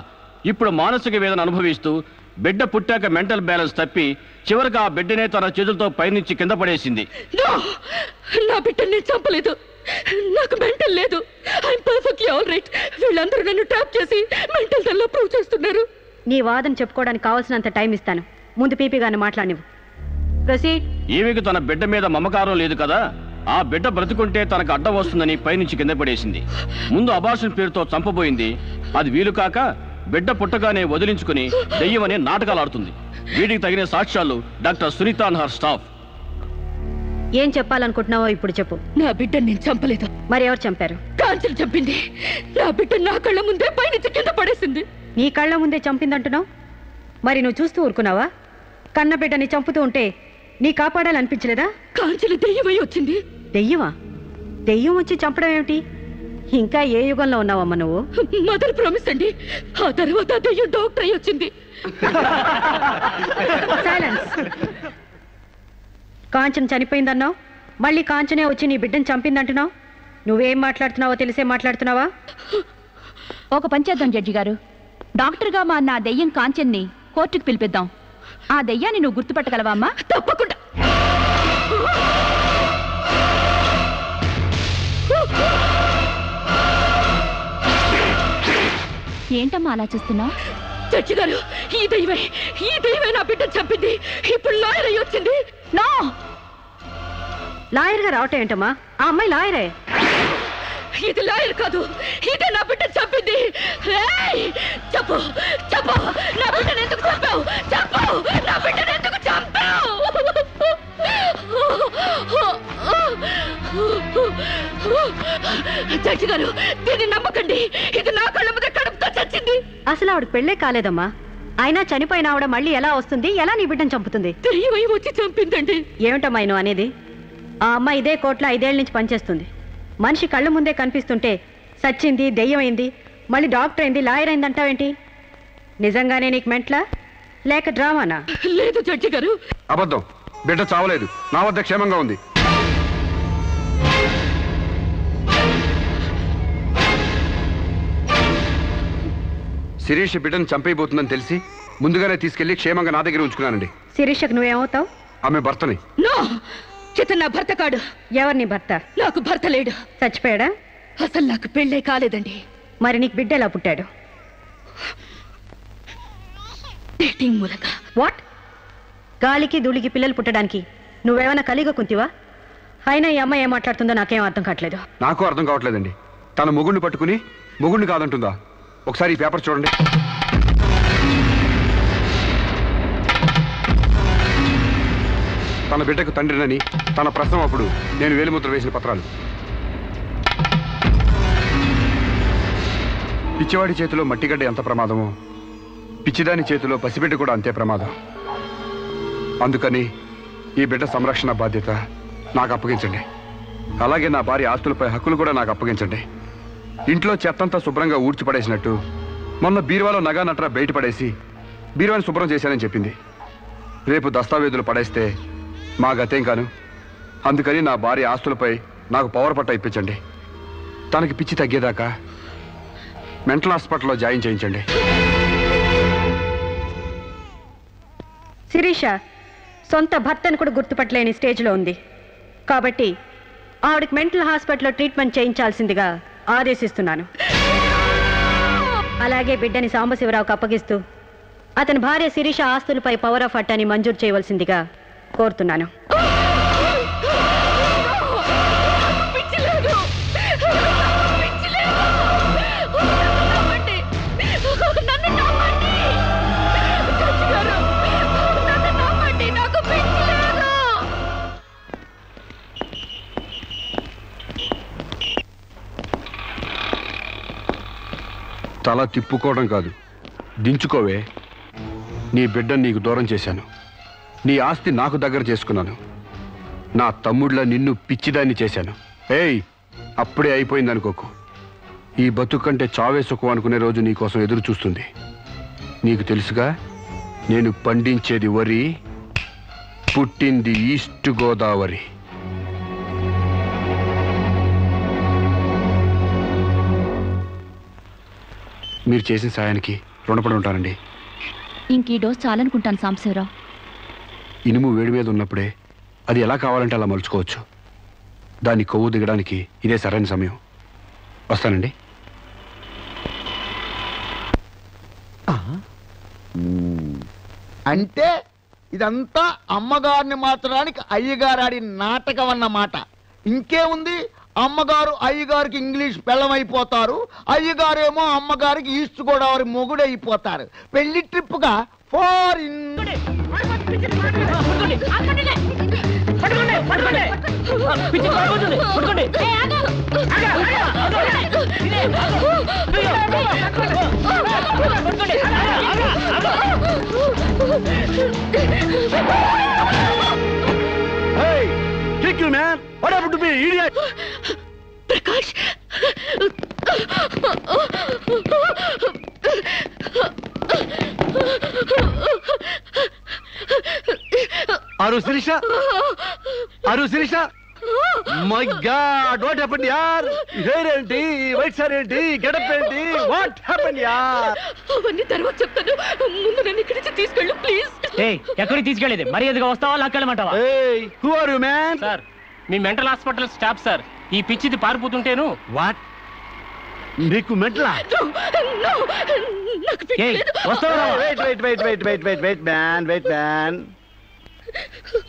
ఇప్పుడు మానసిక వేదన అనుభవిస్తూ బిడ్డ పుట్టాక మెంటల్ బ్యాలెన్స్ తప్పి చివరికి ఆ బిడ్డనే తన చేతులతో పైనుంచి కింద పడేసింది. నా బిడ్డని చంపలేదు, నాకు మెంటల్ లేదు. I'm perfectly all right. వీళ్ళందరూ నన్ను ట్రాప్ చేసి మెంటల్ దానిలో ప్రూవ్ చేస్తున్నారు. నీ వాదన చెప్పుకోవడానికి కావాల్సినంత టైం ఇస్తాను. ముందు పీపీ గారిని మాట్లాడినివ్వు. ప్రొసీడ్. ఈమెకు తన బిడ్డ మీద మమకారం లేదు కదా, ఆ బిడ్డ బ్రతుకుంటే తనకు అడ్డం వస్తుందని పైనుంచి కింద పడేసింది. ముందు అబార్షన్ పేరుతో చంపబోయింది. అది వీలు కాక బిడ్డ పుట్టగానే వదిలించుకుని దెయ్యమనే నాటకాలు ఆడుతుంది. వీటికి తగిన సాక్ష్యాలు doctor Sunitha and her staff. ఏం చెప్పాలనుకుంటున్నావో ఇప్పుడు చెప్పు. నా బిడ్డని నేను చంపలేదు. మరి ఎవరు చంపారు? కాంచెలు చంపింది. నా బిడ్డ నా కళ్ళ ముందే పైనుంచి కింద పడేసింది. నీ కళ్ళ ముందే చంపిందంటున్నావు, మరి నువ్వు చూస్తూ ఊరుకున్నావా? కన్న బిడ్డని చంపుతూ ఉంటే నీ కాపాడాలనిపించలేదా? కాంచెలు దెయ్యమై వచ్చింది. దెయ్యమా? దెయ్యం వచ్చి చంపడం ఏమిటి? ఇంకా ఏ యుగంలో ఉన్నావమ్మా నువ్వు? మదర్ ప్రామిస్ అండి. ఆ తర్వాత దెయ్యం డాక్టర్ అయి వచ్చింది. సైలెన్స్. కాంచన చనిపోయిందన్నావు, మళ్ళీ కాంచనే వచ్చి నీ బిడ్డను చంపిందంటున్నావు. నువ్వేం మాట్లాడుతున్నావో తెలిసే మాట్లాడుతున్నావా? ఒక పని చేద్దాం జడ్జి గారు, డాక్టర్గా మా నా దెయ్యం కాంచన్ని కోర్టుకు పిలిపిద్దాం. ఆ దెయ్యాన్ని నువ్వు గుర్తుపట్టగలవా అమ్మా? తప్పకుండా. ఏంటమ్మా అలా చూస్తున్నావు? జడ్జి గారు, ఈ దైవమే నా బిడ్డ చంపింది. ఇప్పుడు లాయర్ అయ్యి వచ్చింది. నో, లాయర్ గా రావటం ఏంటమ్మా? ఆ అమ్మాయి లాయరే. ఇది లాయర్ కాదు, ఇదే నా బిడ్డ చంపింది. చెప్పు చెప్పు, నా బిడ్డను ఎందుకు చంపావు? చెప్పు, నా బిడ్డను ఎందుకు చంపావు? జడ్జి గారు, దీన్ని నమ్మకండి. ఇది నా కళ్ళ మీద కడుపుతో చచ్చింది. అసలు ఆవిడకి పెళ్ళే కాలేదమ్మా. అయినా చనిపోయిన ఆవిడ మళ్ళీ ఎలా వస్తుంది? ఎలా నీ బిడ్డను చంపుతుంది? దెయ్యమై వచ్చి చంపిందండి. ఏమిటమ్మా నువ్వు అనేది? ఆ అమ్మాయి ఇదే కోర్టులో 5 ఏళ్ల నుంచి పనిచేస్తుంది. మనిషి కళ్ళ ముందే కనిపిస్తుంటే సచ్చింది, దెయ్యమైంది, మళ్ళీ డాక్టర్ అయింది, లాయర్ అయింది అంటావేంటి? నిజంగానే నీకు మెంట్లా లేక డ్రామానా? లేదు జడ్జి గారు, అబద్ధం. బిడ్డ చావలేదు, నా వద్ద క్షేమంగా ఉంది. శిరీష్ బిడ్డను చంపైపోతుందని తెలిసి ముందుగానే తీసుకెళ్లి క్షేమంగా నా దగ్గర ఉంచుకున్నానండి. శిరీషకు నువ్వేమవుతావు? ఆమె భర్తని. నో, చితన్ నా భర్త కాడు. ఎవరు నీ భర్త? నాకు భర్త లేడు. చచ్చిపోయాడా? అసలు నాకు పెళ్ళే కాలేదండి. మరి నీకు బిడ్డ ఎలా పుట్టాడు? డేటింగ్ మూలంగా. వాట్? గాలికి ధూళికి పిల్లలు పుట్టడానికి నువ్వేమైనా కలిగ కుంతివా? అయినా ఈ అమ్మాయి ఏం మాట్లాడుతుందో నాకేం అర్థం కావట్లేదు. నాకు అర్థం కావట్లేదండి. తన మొగుడిని పట్టుకుని మొగుడిని కాదంటుందా? ఒకసారి ఈ పేపర్ చూడండి. తన బిడ్డకు తండ్రినని తన ప్రశ్న అప్పుడు నేను వేలిముద్ర వేసిన పత్రాలు. పిచ్చివాడి చేతిలో మట్టిగడ్డ ఎంత ప్రమాదమో పిచ్చిదాని చేతిలో పసిబిడ్డ కూడా అంతే ప్రమాదం. అందుకని ఈ బిడ్డ సంరక్షణ బాధ్యత నాకు అప్పగించండి. అలాగే నా భార్య ఆస్తులపై హక్కులు కూడా నాకు అప్పగించండి. ఇంట్లో చెత్తంతా శుభ్రంగా ఊడ్చిపడేసినట్టు మొన్న బీరువాలో నగా నట్రా బయట పడేసి బీరువాని శుభ్రం చేశానని చెప్పింది. రేపు దస్తావేజులు పడేస్తే మా గతేం కాను. అందుకని నా భార్య ఆస్తులపై నాకు పవర్ పట్ట ఇప్పించండి. తనకి పిచ్చి తగ్గేదాకా మెంటల్ హాస్పిటల్లో జాయిన్ చేయించండి. శిరీష సొంత భర్తను కూడా గుర్తుపట్టలేని స్టేజ్లో ఉంది. కాబట్టి ఆవిడకి మెంటల్ హాస్పిటల్లో ట్రీట్మెంట్ చేయించాల్సిందిగా ఆదేశిస్తున్నాను. అలాగే బిడ్డని సాంబశివరావుకు అప్పగిస్తూ అతని భార్య శిరీష ఆస్తులపై పవర్ ఆఫ్ అట్టాని మంజూరు చేయవలసిందిగా కోరుతున్నాను. తల తిప్పుకోవడం కాదు, దించుకోవే. నీ బిడ్డను నీకు దూరం చేశాను. నీ ఆస్తి నాకు దగ్గర చేసుకున్నాను. నా తమ్ముడిలా నిన్ను పిచ్చిదాన్ని చేశాను. ఏయ్, అప్పుడే అయిపోయిందనుకోకు. ఈ బతుకంటే చావే సుఖం అనుకునే రోజు నీకోసం ఎదురు చూస్తుంది. నీకు తెలుసుగా, నేను పండించేది వరి, పుట్టింది ఈస్ట్ గోదావరి. మీరు చేసిన సాయానికి రుణపడి ఉంటానండి. ఇంక ఈ డోస్ చాలనుకుంటాను సాంబశివరావు. ఇనుము వేడి మీద ఉన్నప్పుడే అది ఎలా కావాలంటే అలా మలుచుకోవచ్చు. దాని కొవ్వు దిగడానికి ఇదే సరైన సమయం. వస్తానండి. అంటే ఇదంతా అమ్మగారిని మాత్రానికి అయ్యగారు ఆడిన నాటకం అన్నమాట. ఇంకేముంది, అమ్మగారు అయ్యగారికి ఇంగ్లీష్ పెళ్ళమైపోతారు, అయ్యగారేమో అమ్మగారికి ఈస్ట్ గోదావరి మొగుడైపోతారు. పెళ్లి ట్రిప్ గా foreign. Hey, kick you, man! What happened to me, idiot? Prakash! Aru Sirisha? Aru Sirisha? My God, what happened, yaar? Hair enti, white sir enti, get up enti, what happened, yaar? అవన్నీ తర్వాత చెప్తాను. ముందు నన్ను ఇక్కడి నుంచి తీసుకెళ్ళు ప్లీజ్. ఎక్కడికి తీసుకెళ్ళేది? మర్యాదగా వస్తావా లాక్కెళ్ళమంటావా? Who are you, man? Sir me mental hospital staff sir. ఈ పిచ్చిది పారిపోతుంటేను. What? నీకు మెంటలా? వస్తావా? Wait, man.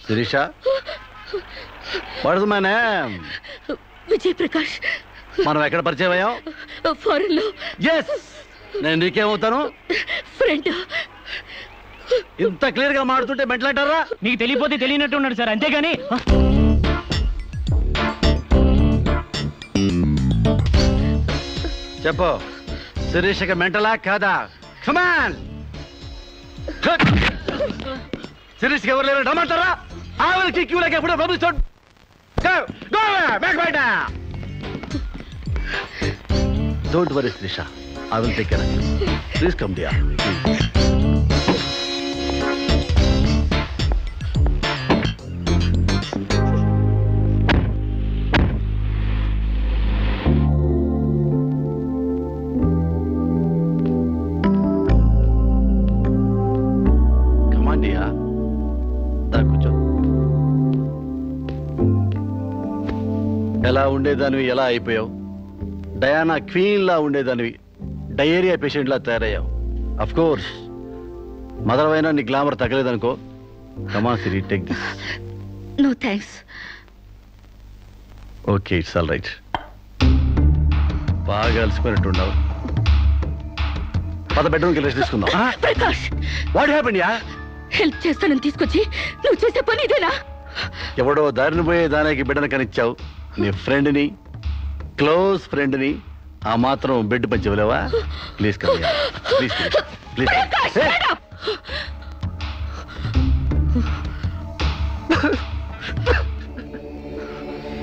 Sirisha? What is my name? Vijay Prakash. మనం ఎక్కడ పరిచయం అయ్యాం? ఫారెన్ లో. Yes. నేను నీకేమవుతాను? ఫ్రెండ్. ఇంత క్లియర్ గా మాడుతుంటే మెంటల్ అంటారా? నీకు తెలియపోతే తెలియనట్టు ఉన్నాడు సార్, అంతేగాని. చెప్పు, శిరీషకి మెంటలా కాదా? కమాన్. శిరీష్కి ఎవరు లేరు రమ్మంటారా? I will kick you like a foot of rubbish. Go away, back right now. Don't worry, Sirisha. I will take care of you. Please come, dear. Come on, dear. కూర్చో. ఎలా ఉండేదానివి ఎలా అయిపోయావు? డయానా క్వీన్ లా ఉండేదానివి డయేరియా పేషెంట్ లా తయారయ్యావు. అఫ్ కోర్స్ మదర్ అయినా నీ గ్లామర్ తగ్గలేదనుకో. Come on Siri, take this. No thanks. Okay, it's all right. బాగా అలసిపోయినట్టున్నావు. పద బెడ్రూమ్కి రెస్ట్ తీసుకుందాం. ప్రకాష్, వాట్ హ్యాపెండ్ యా? హెల్ప్ చేస్తానని తీసుకొచ్చి నువ్వు చేసే పని ఇదేనా? ఎవడో దారిని పోయే దానికి బిడ్డను కనిచ్చావు. నీ ఫ్రెండ్ని, క్లోజ్ ఫ్రెండ్ని ఆ మాత్రం బెడ్ పంచవలేవా? Please come here. Please please.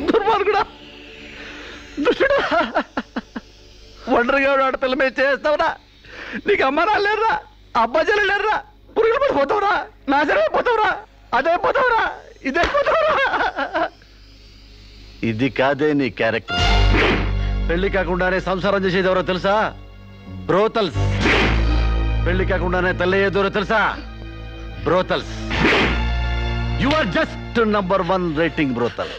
దుర్మార్గుడా, దుష్టుడా, ఒంటరిగా ఆడపిల్ల మీద చేస్తావురా? నీకు అమ్మ రాలేరా, అబ్బాజలు లేరురా, పురుగులు పడిపోతావురా, నాశనమైపోతావురా, అదైపోతావురా, ఇదైపోతావురా. ఇది కాదే నీ క్యారెక్టర్. పెళ్లి కాకుండానే సంసారం చేసేది ఎవరో తెలుసా? బ్రోతల్స్. పెళ్లి కాకుండానే తల్లయ్యేదెవరో తెలుసా? Brothels. You are just number 1 rating brothel.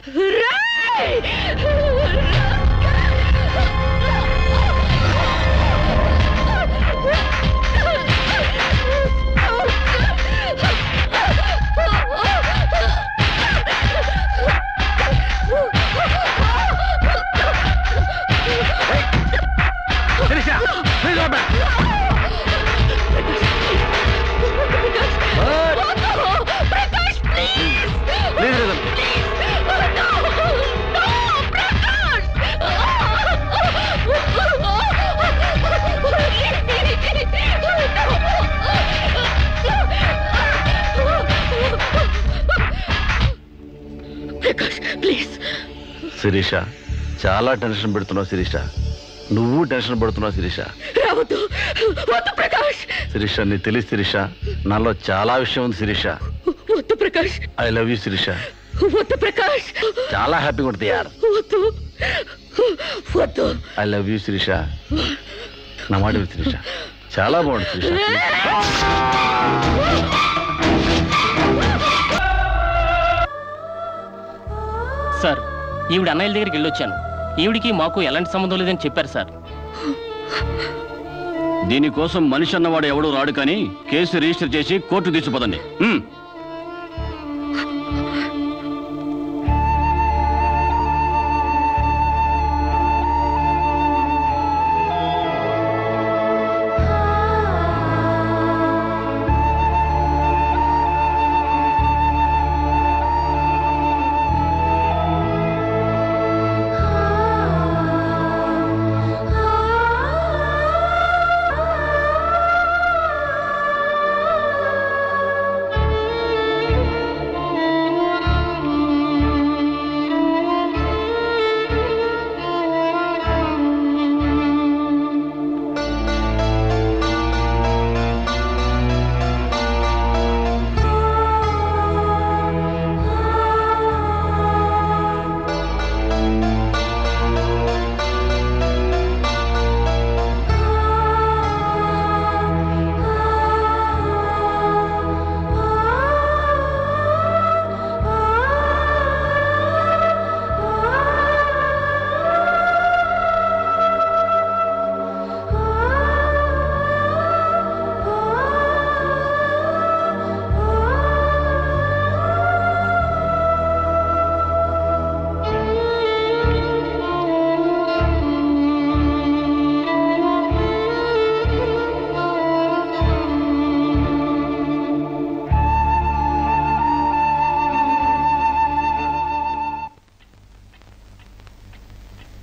Sirisha, చాలా టెన్షన్ పెడుతున్నావు శిరీష. నువ్వు టెన్షన్ పడుతున్నావు శిరీష. శిరీష, నీ తెలియదు శిరీష, నాలో చాలా విషయం ఉంది Sirisha. I love you Sirisha. చాలా హ్యాపీగా ఉంటుంది యార్. I love you Sirisha. నా మాట విను శిరీష, చాలా బాగుంటుంది శిరీష. సార్, ఈవిడ అన్నయ్యల దగ్గరికి వెళ్ళొచ్చాను. ఈవిడికి మాకు ఎలాంటి సంబంధం లేదని చెప్పారు సార్. దీనికోసం మనిషి అన్నవాడు ఎవడూ రాడు, కానీ కేసు రిజిస్టర్ చేసి కోర్టు తీసుకుపోదండి.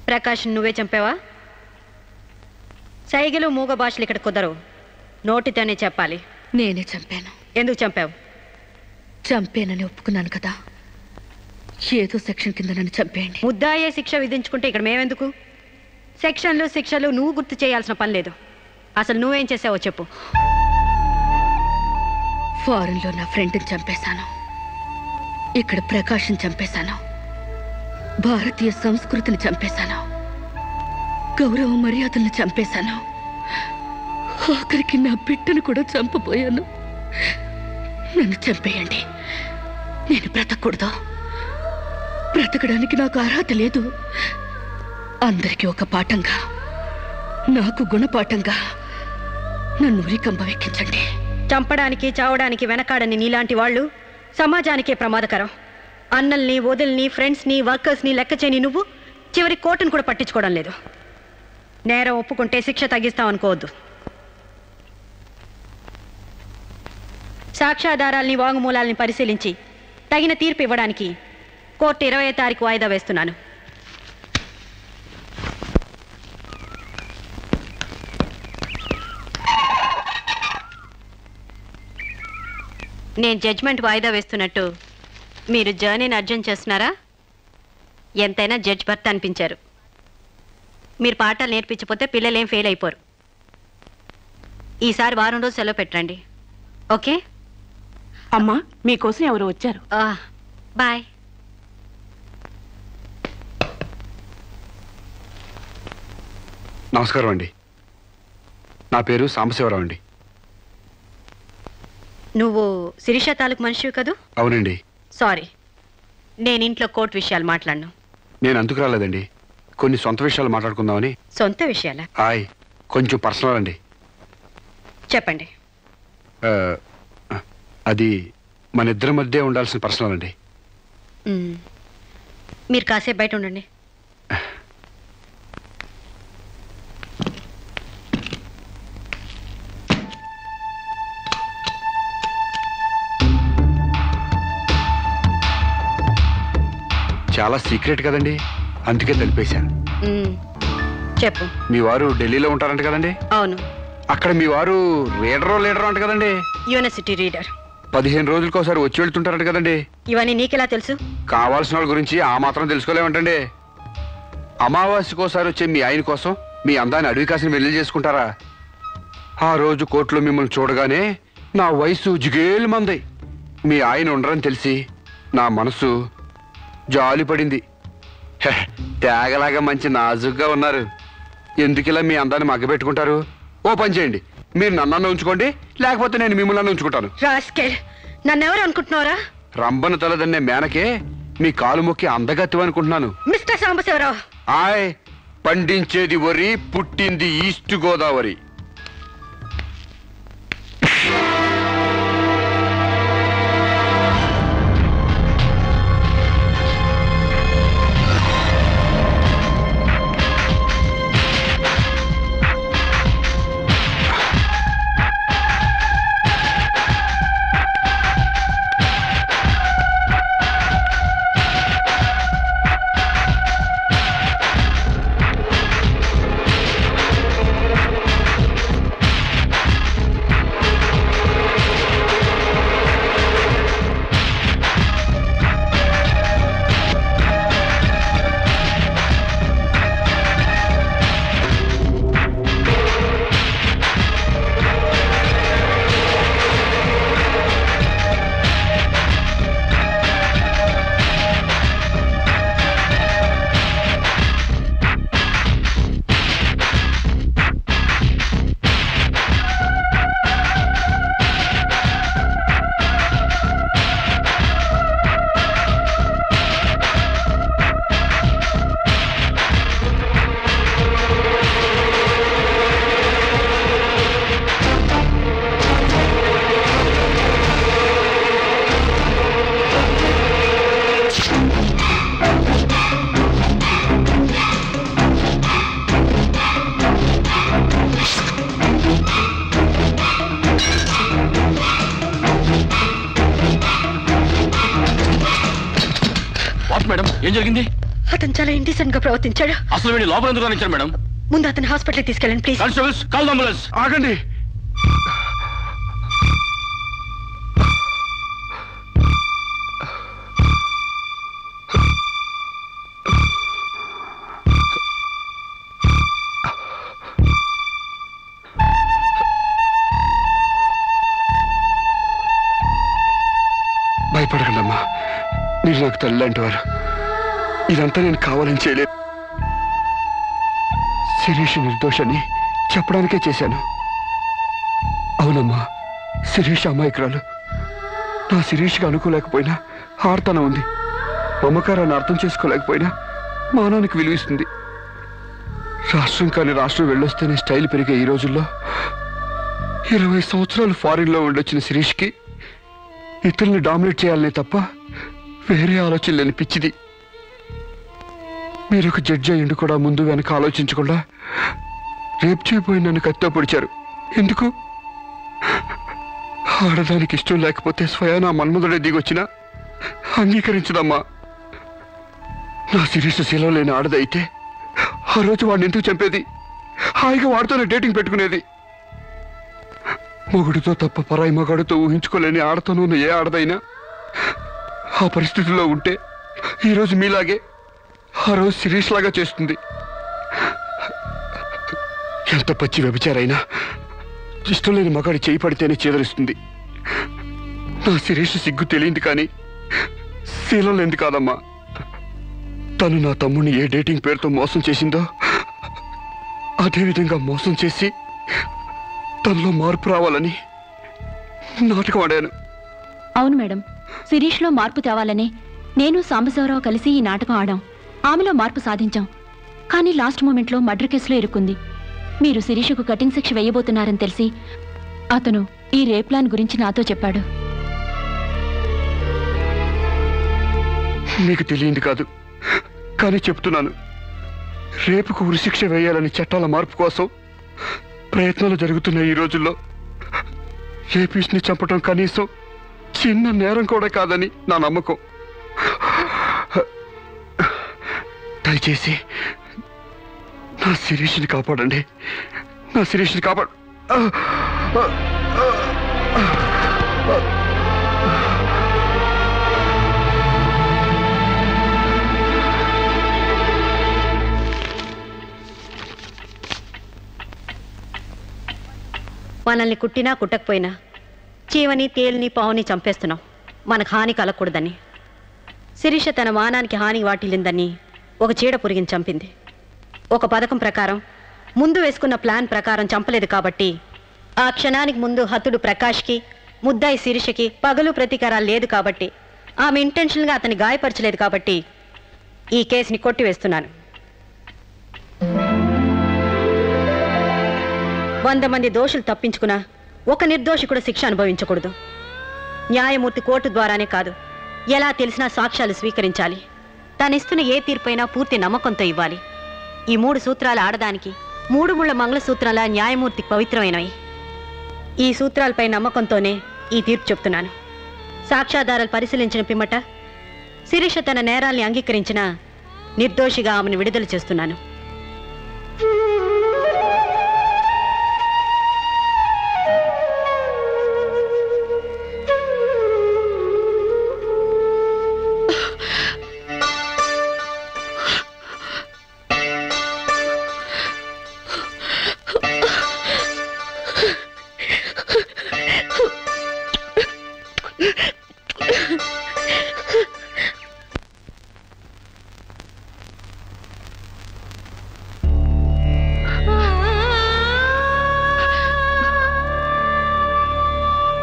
ప్రకాష్ నువ్వే చంపావా? సైగలు మూగ భాషలు ఇక్కడ కుదరవు, నోటితోనే చెప్పాలి. నేనే చంపాను. ఎందుకు చంపావు? చంపానని ఒప్పుకున్నాను కదా, ఏదో సెక్షన్ కింద నన్ను చంపేయండి. ముద్దాయే శిక్ష విధించుకుంటే ఇక్కడ మేమెందుకు? సెక్షన్లు శిక్షలు నువ్వు గుర్తు చేయాల్సిన పని లేదు. అసలు నువ్వేం చేసావో చెప్పు. ఫారెన్లో నా ఫ్రెండ్ని చంపేశాను, ఇక్కడ ప్రకాశం చంపేశాను, భారతీయ సంస్కృతిని చంపేశాను, గౌరవ మర్యాదలను చంపేశాను, ఆఖరికి నా బిడ్డను కూడా చంపబోయాను. నన్ను చంపేయండి, నేను బ్రతకూడదు. బ్రతకడానికి నాకు అర్హత లేదు. అందరికీ ఒక పాఠంగా, నాకు గుణపాఠంగా నన్ను ఉరికంబం ఎక్కించండి. చంపడానికి చావడానికి వెనకాడని నీలాంటి వాళ్ళు సమాజానికే ప్రమాదకరం. అన్నల్ని, వదిల్ని, ఫ్రెండ్స్ని, వర్కర్స్ని లెక్క చేయని నువ్వు చివరి కోర్టును కూడా పట్టించుకోవడం లేదు. నేరం ఒప్పుకుంటే శిక్ష తగ్గిస్తాం అనుకోవద్దు. సాక్ష్యాధారాల్ని, వాంగ్మూలాల్ని పరిశీలించి తగిన తీర్పు ఇవ్వడానికి కోర్టు 20వ తారీఖు వాయిదా వేస్తున్నాను. నేను జడ్జ్మెంట్ వాయిదా వేస్తున్నట్టు మీరు జర్నీని అర్జెంట్ చేస్తున్నారా? ఎంతైనా జడ్జ్ భర్త అనిపించారు. మీరు పాఠాలు నేర్పించకపోతే పిల్లలేం ఫెయిల్ అయిపోరు. ఈసారి వారం రోజు సెలవు పెట్టండి, ఓకే? అమ్మా, మీకోసం ఎవరు వచ్చారు. బాయ్. నమస్కారం అండి, నా పేరు సాంబశివరావు అండి. నువ్వు శిరీష తాలూకు మనిషివి కదూ? అవునండి. సారీ, నేను ఇంట్లో కోర్టు విషయాలు మాట్లాడను. నేను అందుకు రాలేదండి, కొన్ని సొంత విషయాలు మాట్లాడుకుందామని. సొంత విషయాలా? హాయ్, కొంచెం పర్సనల్ అండి. చెప్పండి. అది మన ఇద్దరి మధ్య ఉండాల్సిన పర్సనల్ అండి. మీరు కాసేపు బయట ఉండండి. చాలా సీక్రెట్ కదండి, అందుకే తెలిపేశా. చెప్పు. మీ వారు ఢిల్లీలో ఉంటారంట కదండి? అవును. అక్కడ మీ వారు లీడర్ అంట కదండి? University reader. 15 రోజులకోసారి వచ్చి వెళ్తుంటారంట కదండి? ఇవన్నీ నీకెలా తెలుసు? కావాల్సిన వాళ్ళ గురించి ఆ మాత్రం తెలుసుకోలేమంటండి. అమావాస్యకోసారి వచ్చే మీ ఆయన కోసం మీ అందాన్ని అడవి కాసిన వెళ్ళి చేసుకుంటారా? ఆ రోజు కోర్టులో మిమ్మల్ని చూడగానే నా వయసు జిగేలు మంది. మీ ఆయన ఉండరని తెలిసి నా మనసు జాలి పడింది. తేగలాగా మంచి నాజుగ్గా ఉన్నారు. ఎందుకిలా మీ అందాన్ని మగ్గబెట్టుకుంటారు? ఓ పని చేయండి, మీరు నన్ను ఉంచుకోండి, లేకపోతే నేను మిమ్మల్ని ఉంచుకుంటాను. నన్నెవరు అనుకుంటున్నారా? రంబను తలదన్నే మేనకే మీ కాలు మొక్కి అందగత్తి అనుకుంటున్నాను. మిస్టర్ సాంబశివరావు. ఆయ్, పండించేది వరి, పుట్టింది ఈస్ట్ గోదావరి. మేడం, ఏం జరిగింది? అతను చాలా ఇండిసెంట్ గా ప్రవర్తించాడు. అసలు వీడి లోపల ఎందుకు రానిచ్చారు మేడం? ముందు అతను హాస్పిటల్ తీసుకెళ్ళండి ప్లీజ్. Constables, call ambulance. ఆగండి. భయపడకండమ్మా, మీరు నాకు తల్లి లాంటి వారు. ఇదంతా నేను కావాలని చేయలేదు. శిరీష్ నిర్దోషని చెప్పడానికే చేశాను. అవునమ్మా, శిరీష్ అమాయకురాలు. నా శిరీష్కి అనుకోలేకపోయినా ఆర్తన ఉంది. మమకారాన్ని అర్థం చేసుకోలేకపోయినా మానవానికి విలువిస్తుంది. రాష్ట్రం కాని రాష్ట్రం వెళ్ళొస్తేనే స్టైల్ పెరిగే ఈ రోజుల్లో 20 సంవత్సరాలు ఫారిన్లో ఉండొచ్చిన శిరీష్కి ఇతరుల్ని డామినేట్ చేయాలనే తప్ప వేరే ఆలోచన లేని పిచ్చిది. మీరు ఒక జడ్జి అయ్యిండు కూడా ముందు వెనక ఆలోచించకుండా రేపు చేయబోయి నన్ను కత్తితో పొడిచారు. ఎందుకు? ఆడదానికి ఇష్టం లేకపోతే స్వయానా మన్మధుడే దిగొచ్చినా అంగీకరించదమ్మా. నా శిరీష శీలం లేని ఆడదైతే ఆ రోజు వాడిని ఎందుకు చంపేది? హాయిగా వాడితోనే డేటింగ్ పెట్టుకునేది. మొగుడితో తప్ప పరాయి మగాడితో ఊహించుకోలేని ఆడతోనూ ఉన్న ఏ ఆడదైనా ఆ పరిస్థితుల్లో ఉంటే ఈరోజు మీలాగే ఆ రోజు శిరీష్ లాగా చేస్తుంది. ఎంత పచ్చి వ్యభిచారైనా ఇష్టం లేని మగాడి చేయి పడితేనే చేదరిస్తుంది. నా శిరీష్ సిగ్గు తెలియంది కానీ శీలం లేనిది కాదమ్మా. తను నా తమ్ముడిని ఏ డేటింగ్ పేరుతో మోసం చేసిందో అదేవిధంగా మోసం చేసి తనలో మార్పు రావాలని నాటకం ఆడాను. అవును మేడం, శిరీష్లో మార్పు తేవాలని నేను సాంబశివరావు కలిసి ఈ నాటకం ఆడాం. ఆమెలో మార్పు సాధించాం. కానీ లాస్ట్ మూమెంట్లో మర్డర్ కేసులో ఇరుక్కుంది. మీరు శిరీషకు కటింగ్ శిక్ష వేయబోతున్నారని తెలిసి అతను ఈ రేప్ ప్లాన్ గురించి నాతో చెప్పాడు. మీకు తెలియంది కాదు కానీ చెప్తున్నాను. రేపుకు ఉరిశిక్ష వేయాలని చట్టాల మార్పు కోసం ప్రయత్నాలు జరుగుతున్న ఈ రోజుల్లో రేపిస్ట్ని చంపటం కనీసం చిన్న నేరం కూడా కాదని నా నమ్మకం. దయచేసి నా శిరీష్ని కాపాడండి. నా శిరీష్ని కాపాడు. మనల్ని కుట్టినా కుట్టకపోయినా చీవని తేలిని పావుని చంపేస్తున్నాం మనకు హాని కలగకూడదని. శిరీష తన మానానికి హాని వాటిల్లిందని ఒక చీడ పురిగిని చంపింది. ఒక పథకం ప్రకారం ముందు వేసుకున్న ప్లాన్ ప్రకారం చంపలేదు కాబట్టి ఆ క్షణానికి ముందు హతుడు ప్రకాష్కి ముద్దాయి శిరీషకి పగలు ప్రతీకారాలు లేదు కాబట్టి ఆమె ఇంటెన్షన్గా అతన్ని గాయపరచలేదు కాబట్టి ఈ కేసుని కొట్టివేస్తున్నాను. 100 మంది దోషులు తప్పించుకున్నా ఒక నిర్దోషి కూడా శిక్ష అనుభవించకూడదు. న్యాయమూర్తి కోర్టు ద్వారానే కాదు, ఎలా తెలిసినా సాక్ష్యాలు స్వీకరించాలి. తానిస్తున్న ఏ తీర్పైనా పూర్తి నమ్మకంతో ఇవ్వాలి. ఈ 3 సూత్రాలు ఆడదానికి 3 ముళ్ళ మంగళసూత్రాల న్యాయమూర్తికి పవిత్రమైనవి. ఈ సూత్రాలపై నమ్మకంతోనే ఈ తీర్పు చెప్తున్నాను. సాక్ష్యాధారాలు పరిశీలించిన పిమ్మట శిరీష తన నేరాల్ని అంగీకరించిన నిర్దోషిగా ఆమెను విడుదల చేస్తున్నాను.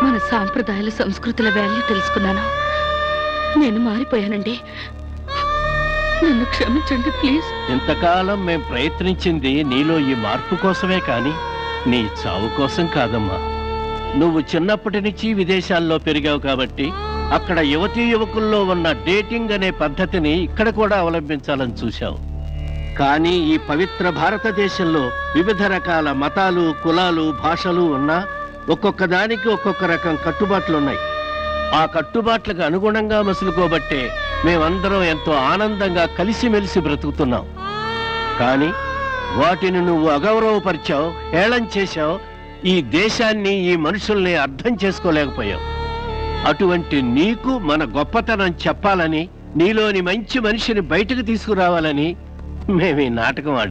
మన సాంప్రదాయాల సంస్కృతుల వాల్యూ తెలుసుకున్నాను. నేను మారిపోయానండి. నన్ను క్షమించండి ప్లీజ్. ఇంతకాలం మేం ప్రయత్నించింది నీలో ఈ మార్పు కోసమే కాని నీ చావు కోసం కాదమ్మా. నువ్వు చిన్నప్పటి నుంచి విదేశాల్లో పెరిగావు కాబట్టి అక్కడ యువతీ యువకుల్లో ఉన్న డేటింగ్ అనే పద్ధతిని ఇక్కడ కూడా అవలంబించాలని చూశావు. కానీ ఈ పవిత్ర భారతదేశంలో వివిధ రకాల మతాలు, కులాలు, భాషలు ఉన్నా ఒక్కొక్క దానికి ఒక్కొక్క రకం కట్టుబాట్లున్నాయి. ఆ కట్టుబాట్లకు అనుగుణంగా మసులుకోబట్టే మేమందరం ఎంతో ఆనందంగా కలిసిమెలిసి బ్రతుకుతున్నాం. కానీ వాటిని నువ్వు అగౌరవపరిచావు, హేళన చేశావు. ఈ దేశాన్ని, ఈ మనుషుల్ని అర్థం చేసుకోలేకపోయావు. అటువంటి నీకు మన గొప్పతనం చెప్పాలని, నీలోని మంచి మనిషిని బయటకు తీసుకురావాలని మేము ఈ నాటకం ఆడాం.